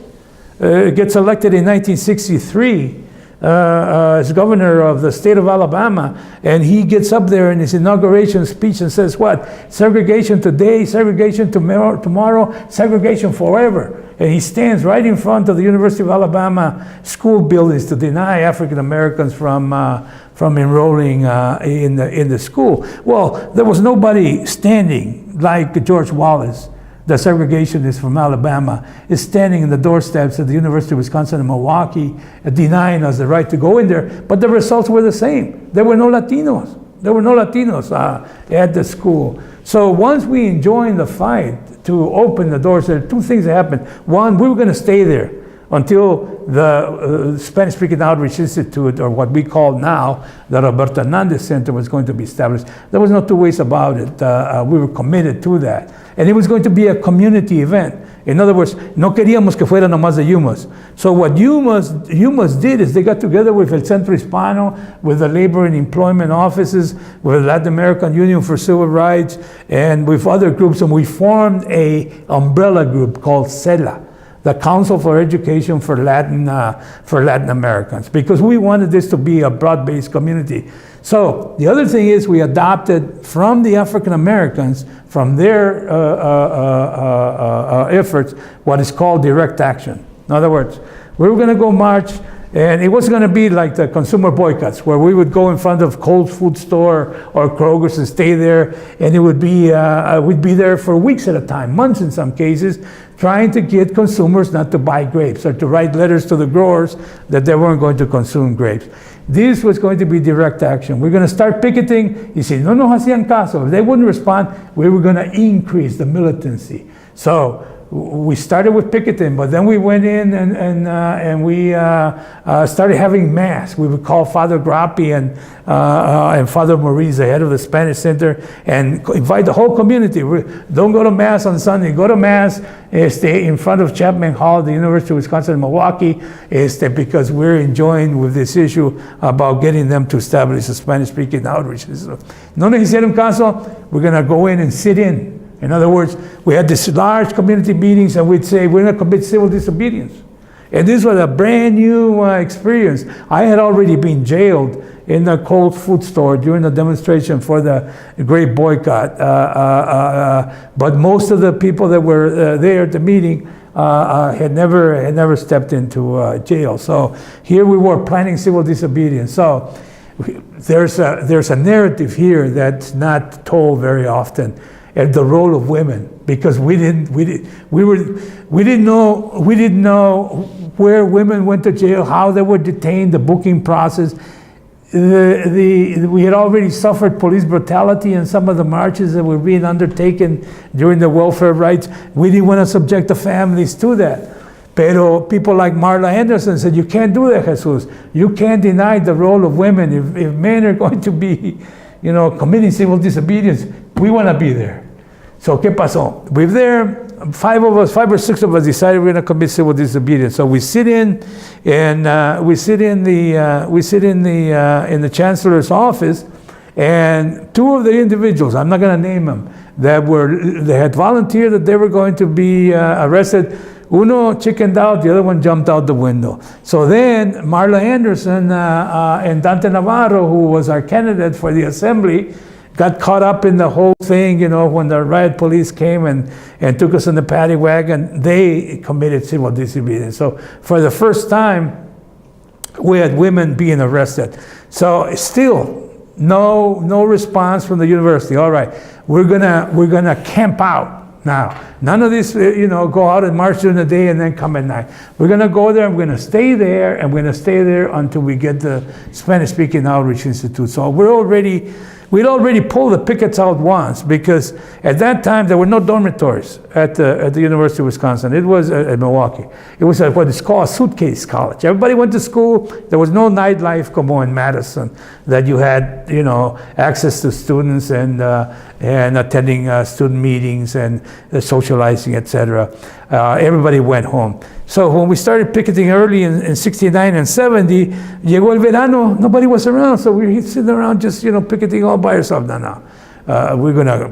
gets elected in 1963 as governor of the state of Alabama, and he gets up there in his inauguration speech and says, what? Segregation today, segregation tomorrow, segregation forever. And he stands right in front of the University of Alabama school buildings to deny African Americans from enrolling in the school. Well, there was nobody standing like George Wallace, the segregationist from Alabama, is standing in the doorsteps of the University of Wisconsin in Milwaukee, denying us the right to go in there. But the results were the same. There were no Latinos. There were no Latinos at the school. So once we joined the fight to open the doors, there are two things that happened. One, we were going to stay there until the Spanish-Speaking Outreach Institute, or what we call now the Roberto Hernandez Center, was going to be established. There was no two ways about it. We were committed to that. And it was going to be a community event. In other words, no queríamos que fuera nomás de UMass. So what UMass did is they got together with El Centro Hispano, with the labor and employment offices, with the Latin American Union for Civil Rights, and with other groups, and we formed a umbrella group called CELA, the Council for Education for Latin Americans, because we wanted this to be a broad-based community. So the other thing is we adopted from the African Americans, from their efforts, what is called direct action. In other words, we were going to go march, and it wasn't going to be like the consumer boycotts, where we would go in front of Cold Food Store or Kroger's and stay there, and it would be we'd be there for weeks at a time, months in some cases, trying to get consumers not to buy grapes or to write letters to the growers that they weren't going to consume grapes. This was going to be direct action. We're going to start picketing. You see, no nos hacían caso. If they wouldn't respond, we were going to increase the militancy. So we started with picketing, but then we went in and we started having mass. We would call Father Grappi and Father Maurice, the head of the Spanish Center, and invite the whole community. Don't go to mass on Sunday. Go to mass in front of Chapman Hall, the University of Wisconsin in Milwaukee, because we're enjoying with this issue about getting them to establish a Spanish-speaking outreach. So, no nos hicieron caso. We're going to go in and sit in. In other words, we had these large community meetings, and we'd say, we're going to commit civil disobedience. And this was a brand new experience. I had already been jailed in the Cold Food Store during the demonstration for the Great Boycott. But most of the people that were there at the meeting had never stepped into jail. So here we were planning civil disobedience. So there's a narrative here that's not told very often. At the role of women, because we didn't know where women went to jail, how they were detained, the booking process. We had already suffered police brutality in some of the marches that were being undertaken during the welfare rights. We didn't want to subject the families to that. Pero people like Marla Anderson said, you can't do that, Jesus. You can't deny the role of women. If men are going to be, committing civil disobedience, we want to be there. So, ¿qué pasó? We're there. 5 or 6 of us decided we're going to commit civil disobedience. So we sit in, and we sit in the chancellor's office, and 2 of the individuals, I'm not going to name them, they had volunteered that they were going to be arrested. Uno chickened out, the other one jumped out the window. So then Marla Anderson and Dante Navarro, who was our candidate for the assembly, got caught up in the whole thing, when the riot police came and took us in the paddy wagon. They committed civil disobedience. So for the first time, we had women being arrested. So still no response from the university. All right, we're gonna camp out now. None of this, go out and march during the day and then come at night. We're gonna go there. We're gonna stay there, and we're gonna stay there until we get the Spanish-speaking Outreach Institute. So we'd already pulled the pickets out once, because at that time there were no dormitories at the University of Wisconsin. It was at Milwaukee. It was what is called a suitcase college. Everybody went to school. There was no nightlife como in Madison, that you had access to students and attending student meetings and socializing, etc. Everybody went home. So when we started picketing early in 69 and 70, llegó el verano, nobody was around, so we were sitting around just, picketing all by ourselves. No. we're going to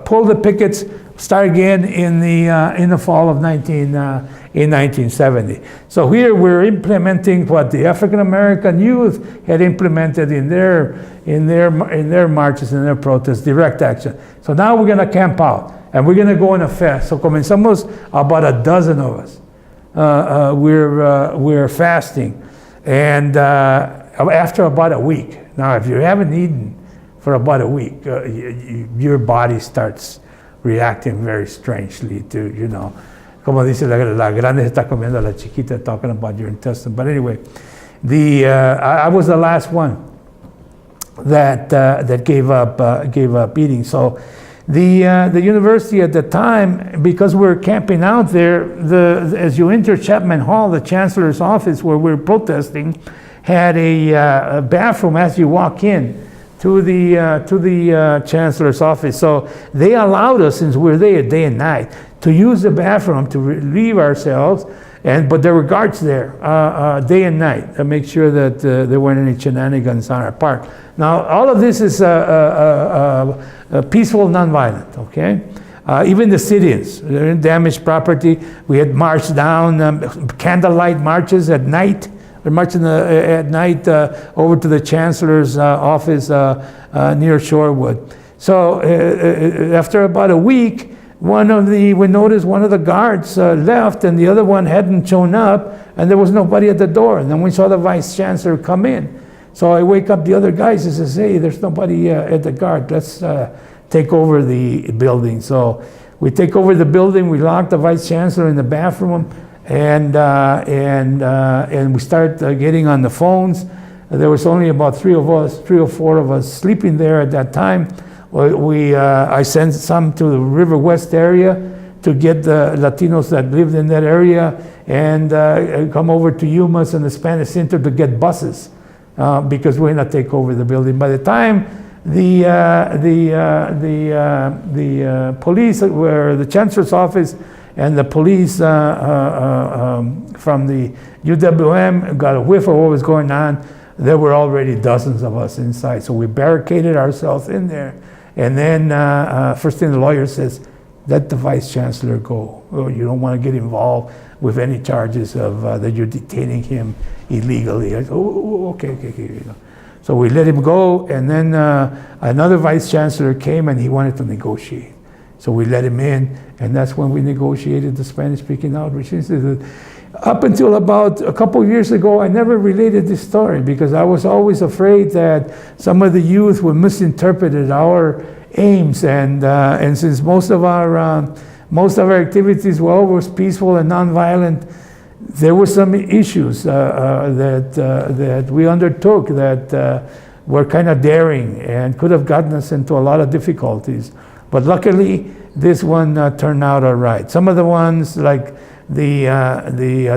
pull the pickets, start again in the fall of 1970. So here we're implementing what the African American youth had implemented in their marches and their protests, direct action. So now we're going to camp out and we're going to go on a fast. So comenzamos about a dozen of us. We're fasting, and after about a week. Now, if you haven't eaten for about a week, your body starts reacting very strangely to, you know, como dice la grande está comiendo a la chiquita, talking about your intestine. But anyway, I was the last one that gave up eating. So the university at the time, because we were camping out there, as you enter Chapman Hall, the chancellor's office where we were protesting, had a bathroom as you walk in to the chancellor's office. So they allowed us, since we're there day and night, to use the bathroom to relieve ourselves. But there were guards there day and night to make sure that there weren't any shenanigans on our part. Now, all of this is peaceful, nonviolent, okay? Even the sit-ins, damaged property. We had marched down, candlelight marches at night. We're marching at night over to the chancellor's office near Shorewood. So after about a week, we noticed one of the guards left and the other one hadn't shown up, and there was nobody at the door. And then we saw the vice chancellor come in. So I wake up the other guys and says, hey, there's nobody at the guard. Let's take over the building. So we take over the building, we lock the vice chancellor in the bathroom, and we start getting on the phones. There was only about three or four of us sleeping there at that time. I sent some to the River West area to get the Latinos that lived in that area, and come over to Yumas and the Spanish Center to get buses because we're going to take over the building. By the time the police, were the chancellor's office, and the police from the UWM got a whiff of what was going on, there were already dozens of us inside. So we barricaded ourselves in there. And then first thing the lawyer says, let the vice chancellor go. Oh, you don't want to get involved with any charges of that you're detaining him illegally. I said, okay. You know. So we let him go, and then another vice chancellor came and he wanted to negotiate. So we let him in, and that's when we negotiated the Spanish-speaking outreach institute. Up until about a couple of years ago, I never related this story because I was always afraid that some of the youth would misinterpret our aims, and since most of our activities were always peaceful and nonviolent, there were some issues that we undertook that were kind of daring and could have gotten us into a lot of difficulties. But luckily, this one turned out all right. Some of the ones, like the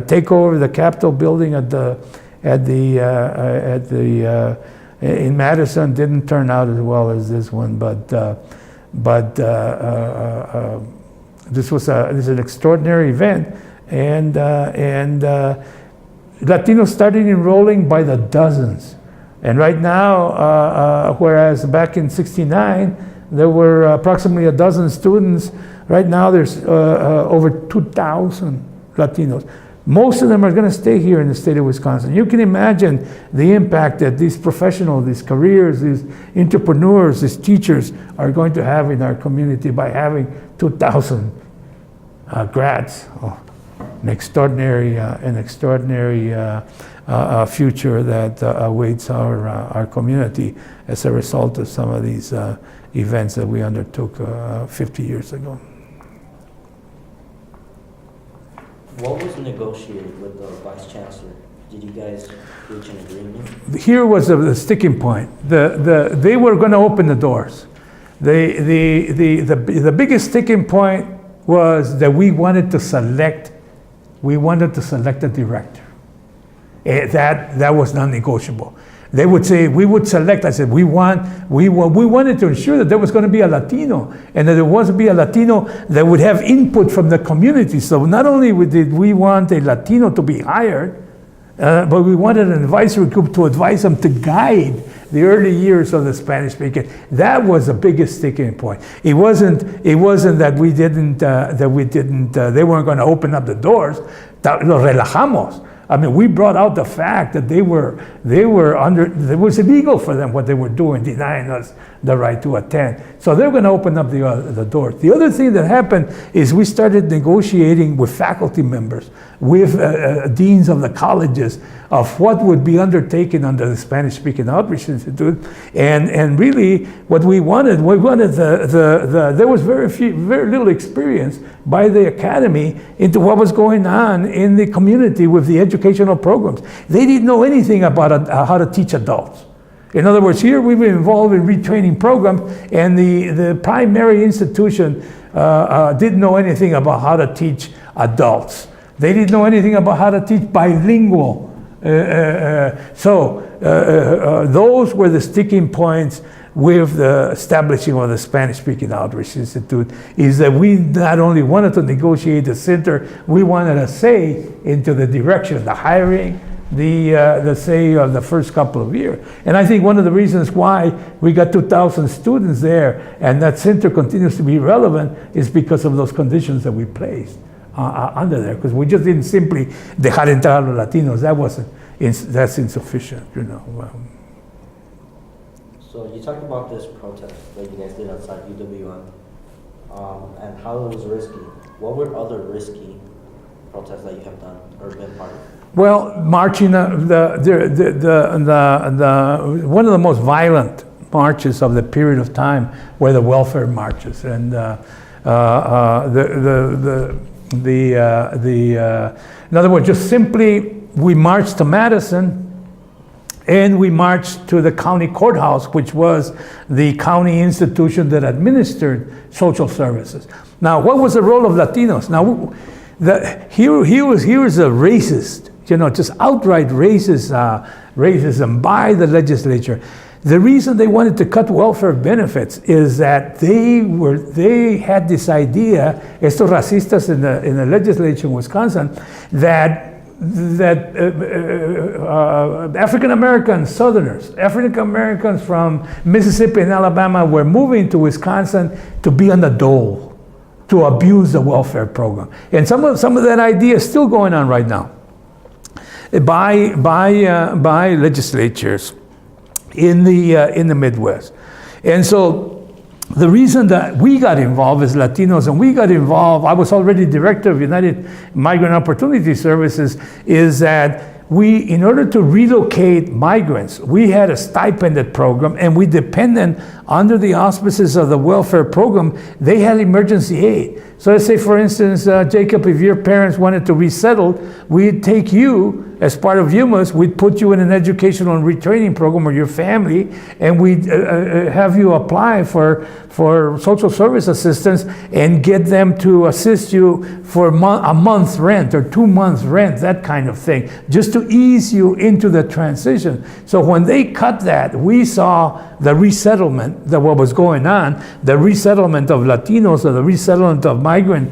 takeover of the Capitol building in Madison, didn't turn out as well as this one. But this was an extraordinary event, and Latinos started enrolling by the dozens. And right now, whereas back in '69, there were approximately a dozen students. Right now, there's over 2,000 Latinos. Most of them are going to stay here in the state of Wisconsin. You can imagine the impact that these professionals, these careers, these entrepreneurs, these teachers are going to have in our community by having 2,000 grads. Oh, an extraordinary future that awaits our community as a result of some of these events that we undertook 50 years ago. What was negotiated with the vice chancellor? Did you guys reach an agreement? Here was the sticking point. They were going to open the doors. The biggest sticking point was that we wanted to select a director. That was non-negotiable. They would say, we would select. I said, we wanted to ensure that there was going to be a Latino, and that there was to be a Latino that would have input from the community. So not only did we want a Latino to be hired, but we wanted an advisory group to advise them, to guide the early years of the Spanish speaking. That was the biggest sticking point. It wasn't that we didn't, they weren't going to open up the doors. Los relajamos. I mean, we brought out the fact that it was illegal for them what they were doing, denying us the right to attend. So they're going to open up the doors. The other thing that happened is we started negotiating with faculty members, with deans of the colleges, of what would be undertaken under the Spanish-speaking Outreach Institute, and really what we wanted there was very little experience by the academy into what was going on in the community with the educational programs. They didn't know anything about how to teach adults. In other words, here we were involved in retraining programs, and the primary institution didn't know anything about how to teach adults. They didn't know anything about how to teach bilingual. Those were the sticking points with the establishing of the Spanish-speaking Outreach Institute, is that we not only wanted to negotiate the center, we wanted a say into the direction, the hiring, the say of the first couple of years. And I think one of the reasons why we got 2,000 students there and that center continues to be relevant is because of those conditions that we placed under there, because we just didn't simply dejar entrar a los Latinos. That's insufficient, you know. So you talked about this protest that you guys did outside UWM, and how it was risky. What were other risky protests that you have done or been part of? Well, marching, one of the most violent marches of the period of time were the welfare marches, and in other words, just simply we marched to Madison. And we marched to the county courthouse, which was the county institution that administered social services. Now, what was the role of Latinos? Now, here was a racist, you know, just outright racism by the legislature. The reason they wanted to cut welfare benefits is that they had this idea, estos racistas in the legislature in Wisconsin, that African American Southerners, African Americans from Mississippi and Alabama were moving to Wisconsin to be on the dole, to abuse the welfare program. And some of that idea is still going on right now by legislatures in the Midwest. And so the reason that we got involved as Latinos, and we got involved, I was already director of United Migrant Opportunity Services, is that in order to relocate migrants, we had a stipended program, and we depended under the auspices of the welfare program. They had emergency aid. So let's say, for instance, Jacob, if your parents wanted to resettle, we'd take you as part of UMass, we'd put you in an educational and retraining program, or your family, and we'd have you apply for social service assistance and get them to assist you for a month's rent or 2 months' rent, that kind of thing, just to ease you into the transition. So when they cut that, we saw the resettlement, that what was going on, the resettlement of Latinos or the resettlement of migrant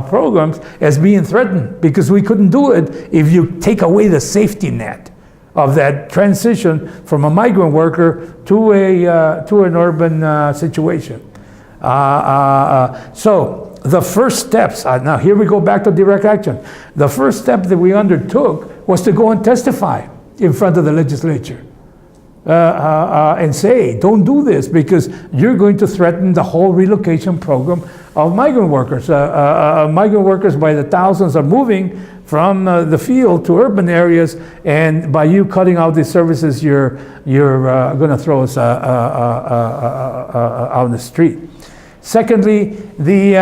programs as being threatened, because we couldn't do it if you take away the safety net of that transition from a migrant worker to an urban situation. So the first steps, now here we go back to direct action. The first step that we undertook was to go and testify in front of the legislature. And say, don't do this, because you're going to threaten the whole relocation program of migrant workers. Migrant workers by the thousands are moving from the field to urban areas, and by you cutting out these services, you're going to throw us out on the street. Secondly, the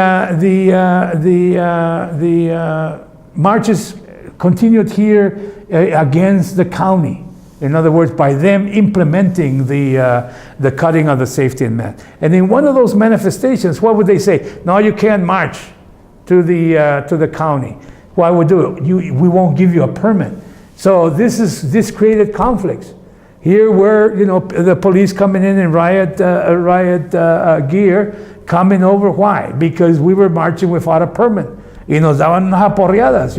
marches continued here against the county. In other words, by them implementing the cutting of the safety net. And in one of those manifestations, what would they say? No, you can't march to the county. Why would do it? We won't give you a permit. So this created conflicts. Here were, you know, the police coming in riot gear, coming over. Why? Because we were marching without a permit. y nos daban unas aporreadas,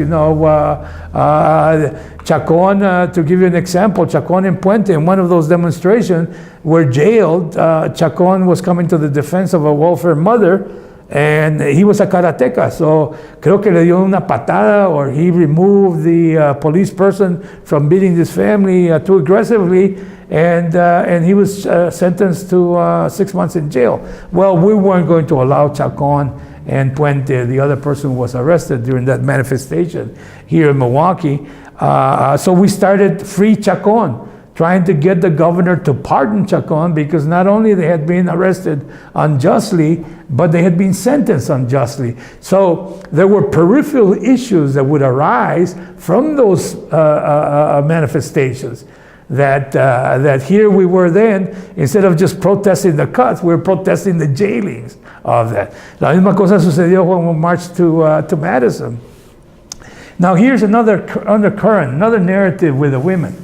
Chacón, to give you an example, Chacón and Puente, in one of those demonstrations, were jailed. Chacón was coming to the defense of a welfare mother, and he was a karateka, so creo que le dio una patada, or he removed the police person from beating this family too aggressively, and he was sentenced to 6 months in jail. Well, we weren't going to allow Chacón and Puente, the other person who was arrested during that manifestation here in Milwaukee. So we started Free Chacón, trying to get the governor to pardon Chacón, because not only they had been arrested unjustly, but they had been sentenced unjustly. So there were peripheral issues that would arise from those manifestations. That here we were then, instead of just protesting the cuts, we were protesting the jailings of that. La misma cosa sucedió when we marched to Madison. Now here's another undercurrent, another narrative with the women.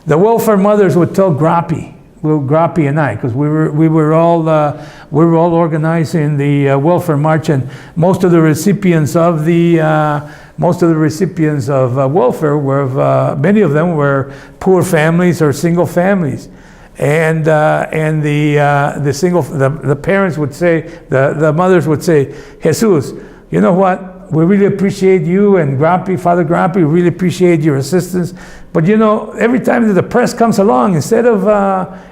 The welfare mothers would tell Grappi and I, because we were all organizing the welfare march, and most of the recipients of welfare were many of them were poor families or single families, and the parents would say, the mothers would say, Jesus, you know what? We really appreciate you and Father Grappi, we really appreciate your assistance. But every time that the press comes along, instead of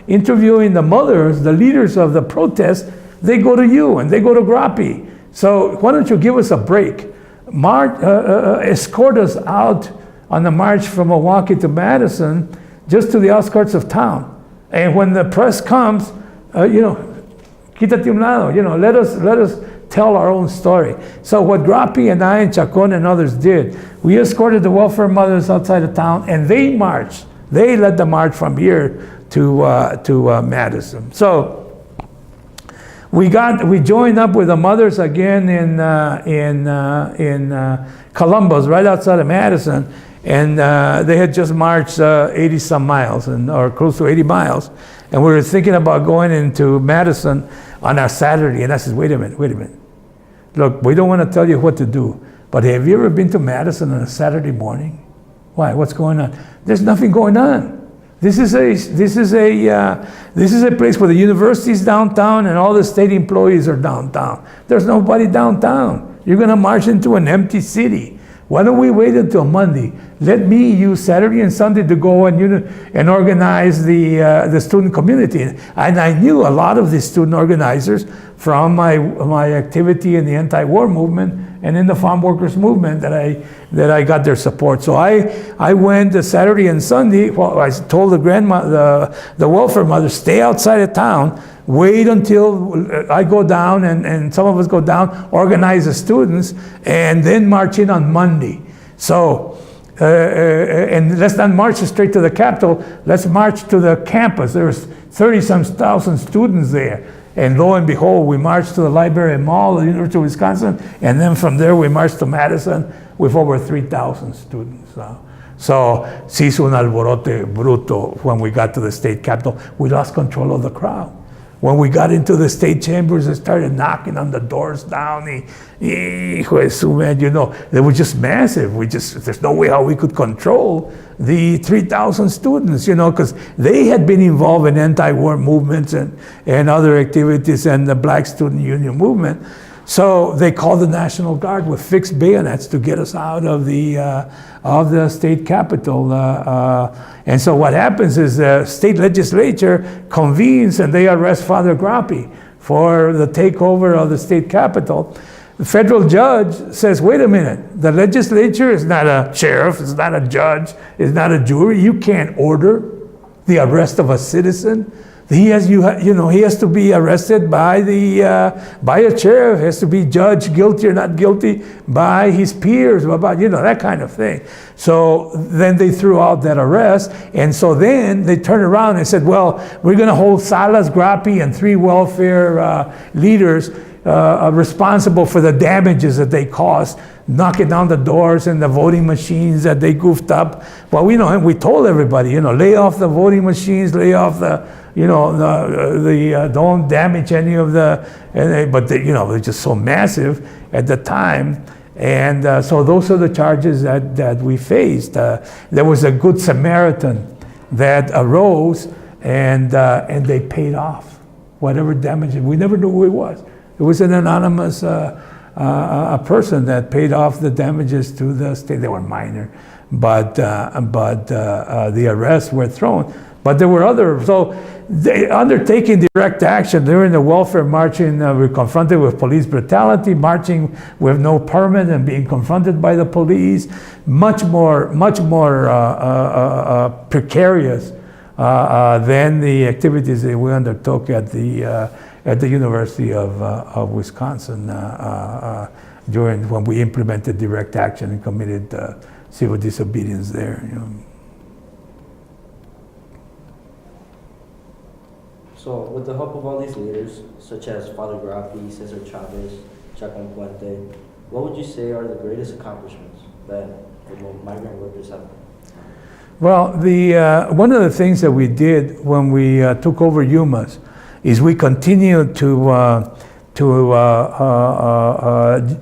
interviewing the mothers, the leaders of the protest, they go to you and they go to Grappi. So why don't you give us a break? Escort us out on the march from Milwaukee to Madison, just to the outskirts of town. And when the press comes, quítate un lado, let us tell our own story. So what Grappi and I and Chacón and others did, we escorted the welfare mothers outside of town, and they marched. They led the march from here to Madison. So we joined up with the mothers again in Columbus, right outside of Madison, and they had just marched 80 some miles, or close to 80 miles, and we were thinking about going into Madison on our Saturday. And I said, wait a minute. Look, we don't want to tell you what to do, but have you ever been to Madison on a Saturday morning? Why? What's going on? There's nothing going on. This is a place where the university is downtown and all the state employees are downtown. There's nobody downtown. You're going to march into an empty city. Why don't we wait until Monday? Let me use Saturday and Sunday to go and organize the student community. And I knew a lot of the student organizers from my activity in the anti-war movement and in the farm workers movement that I got their support. So I went Saturday and Sunday. Well, I told the welfare mother, stay outside of town. Wait until I go down and some of us go down, organize the students, and then march in on Monday. So, and let's not march straight to the Capitol, let's march to the campus. There's 30-some thousand students there. And lo and behold, we marched to the Library and Mall of the University of Wisconsin, and then from there we marched to Madison with over 3,000 students. So, se hizo un alborote bruto when we got to the state capitol. We lost control of the crowd. When we got into the state chambers, they started knocking on the doors down. They were just massive. There's no way how we could control the 3,000 students, because they had been involved in anti-war movements and other activities and the Black Student Union movement. So they called the National Guard with fixed bayonets to get us out of the state capitol. And so what happens is the state legislature convenes and they arrest Father Grappi for the takeover of the state capitol. The federal judge says, wait a minute, the legislature is not a sheriff, it's not a judge, it's not a jury. You can't order the arrest of a citizen. He has to be arrested by a sheriff. He has to be judged guilty or not guilty by his peers, that kind of thing. So then they threw out that arrest, and so then they turned around and said, well, we're going to hold Salas, Grappi, and 3 welfare leaders responsible for the damages that they caused, knocking down the doors and the voting machines that they goofed up. Well, we told everybody, lay off the voting machines, lay off don't damage any of the, but they're just so massive at the time. And so those are the charges that we faced. There was a Good Samaritan that arose, and they paid off whatever damages. We never knew who it was. It was an anonymous a person that paid off the damages to the state. They were minor, but the arrests were thrown. But there were other, so they undertaking direct action during the welfare marching. We were confronted with police brutality, marching with no permit and being confronted by the police. Much more precarious than the activities that we undertook at the University of Wisconsin when we implemented direct action and committed civil disobedience there. You know. So, with the help of all these leaders, such as Father Graffi, Cesar Chavez, Chacon Puente, what would you say are the greatest accomplishments that the migrant workers have? Well, one of the things that we did when we took over UMass is we continued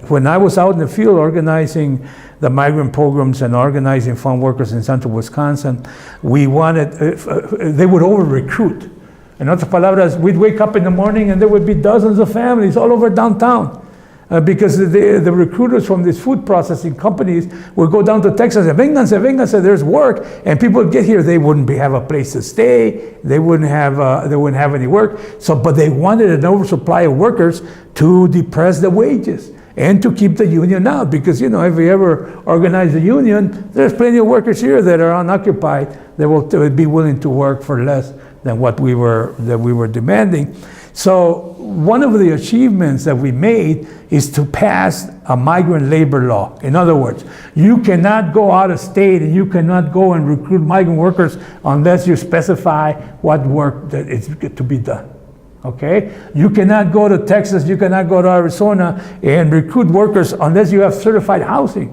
when I was out in the field organizing the migrant programs and organizing farm workers in central Wisconsin, we wanted, they would over-recruit. In other palabras, we'd wake up in the morning and there would be dozens of families all over downtown. Because the recruiters from these food processing companies would go down to Texas and vénganse, there's work, and people would get here. They wouldn't have a place to stay. They wouldn't have any work. So, but they wanted an oversupply of workers to depress the wages and to keep the union out. Because if you ever organize a union, there's plenty of workers here that are unoccupied that will be willing to work for less than what we were demanding. So one of the achievements that we made is to pass a migrant labor law. In other words, you cannot go out of state and you cannot go and recruit migrant workers unless you specify what work that is to be done. Okay? You cannot go to Texas, you cannot go to Arizona and recruit workers unless you have certified housing.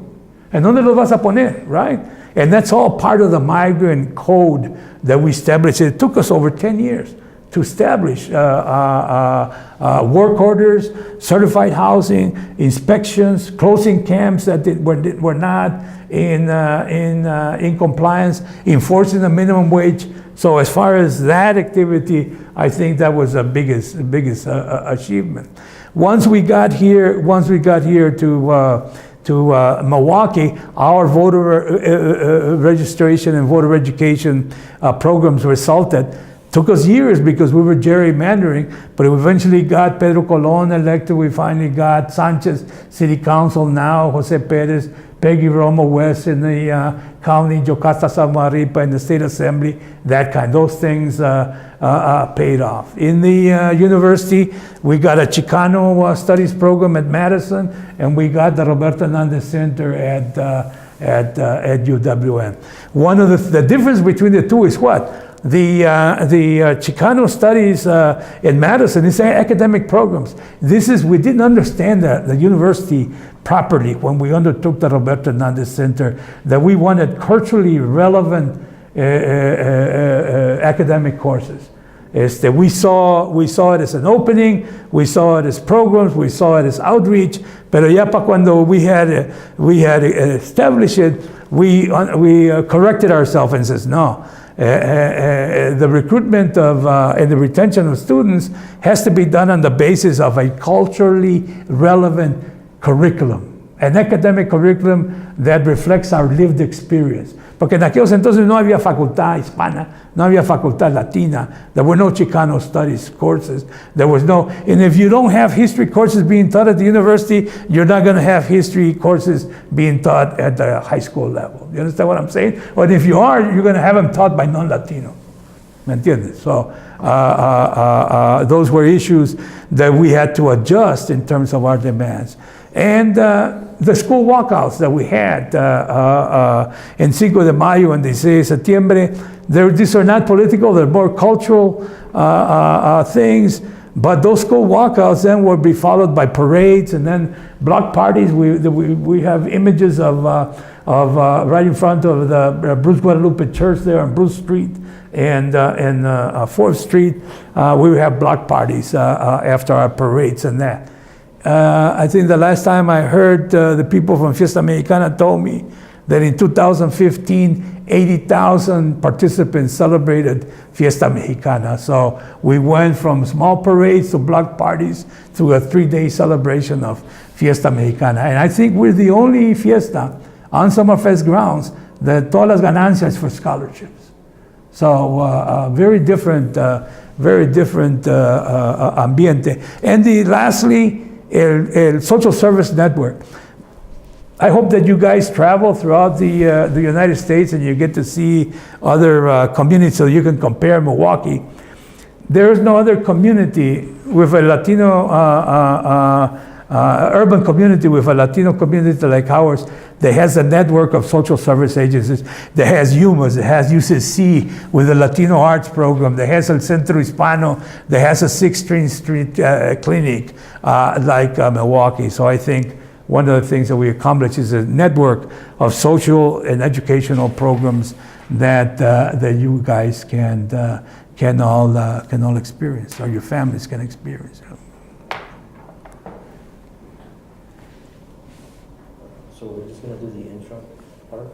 ¿En dónde los vas a poner? Right? And that's all part of the migrant code that we established. It took us over 10 years to establish work orders, certified housing, inspections, closing camps that were not in compliance, enforcing the minimum wage. So as far as that activity, I think that was the biggest achievement. Once we got here to Milwaukee, our voter registration and voter education programs resulted. Took us years because we were gerrymandering, but we eventually got Pedro Colon elected. We finally got Sanchez City Council now, Jose Perez, Peggy Romo West in the county, Jocasta Samaripa in the state assembly, that kind. Those things paid off. In the university, we got a Chicano studies program at Madison, and we got the Roberto Hernandez Center at UWM. One of the difference between the two is what? The Chicano studies in Madison is academic programs. We didn't understand the university properly when we undertook the Roberto Hernandez Center, that we wanted culturally relevant academic courses. We saw it as an opening, we saw it as programs, we saw it as outreach, pero ya pa cuando we had established it, we corrected ourselves and says, no. The recruitment and the retention of students has to be done on the basis of a culturally relevant curriculum, an academic curriculum that reflects our lived experience. Porque en aquellos entonces no había facultad hispana, no había facultad latina, there were no Chicano studies courses, and if you don't have history courses being taught at the university, you're not going to have history courses being taught at the high school level. You understand what I'm saying? Or if you are, you're going to have them taught by non-Latino. ¿Me entiendes? So those were issues that we had to adjust in terms of our demands. And the school walkouts that we had in Cinco de Mayo and 16 de Septiembre, these are not political, they're more cultural things, but those school walkouts then would be followed by parades and then block parties. We have images of right in front of the Bruce Guadalupe Church there on Bruce Street and 4th Street. We would have block parties after our parades and that. I think the last time I heard the people from Fiesta Mexicana told me that in 2015, 80,000 participants celebrated Fiesta Mexicana. So we went from small parades to block parties to a 3-day celebration of Fiesta Mexicana. And I think we're the only fiesta on Summerfest grounds that todas las ganancias for scholarships. So very different ambiente. And lastly, el social service network. I hope that you guys travel throughout the United States and you get to see other communities so you can compare Milwaukee. There is no other community with a Latino, urban community with a Latino community like ours that has a network of social service agencies, that has UMAS, that has UCC with the Latino Arts Program, that has El Centro Hispano, that has a 6th Street clinic like Milwaukee. So I think one of the things that we accomplish is a network of social and educational programs that you guys can all experience, or your families can experience. So we're just gonna do the intro part.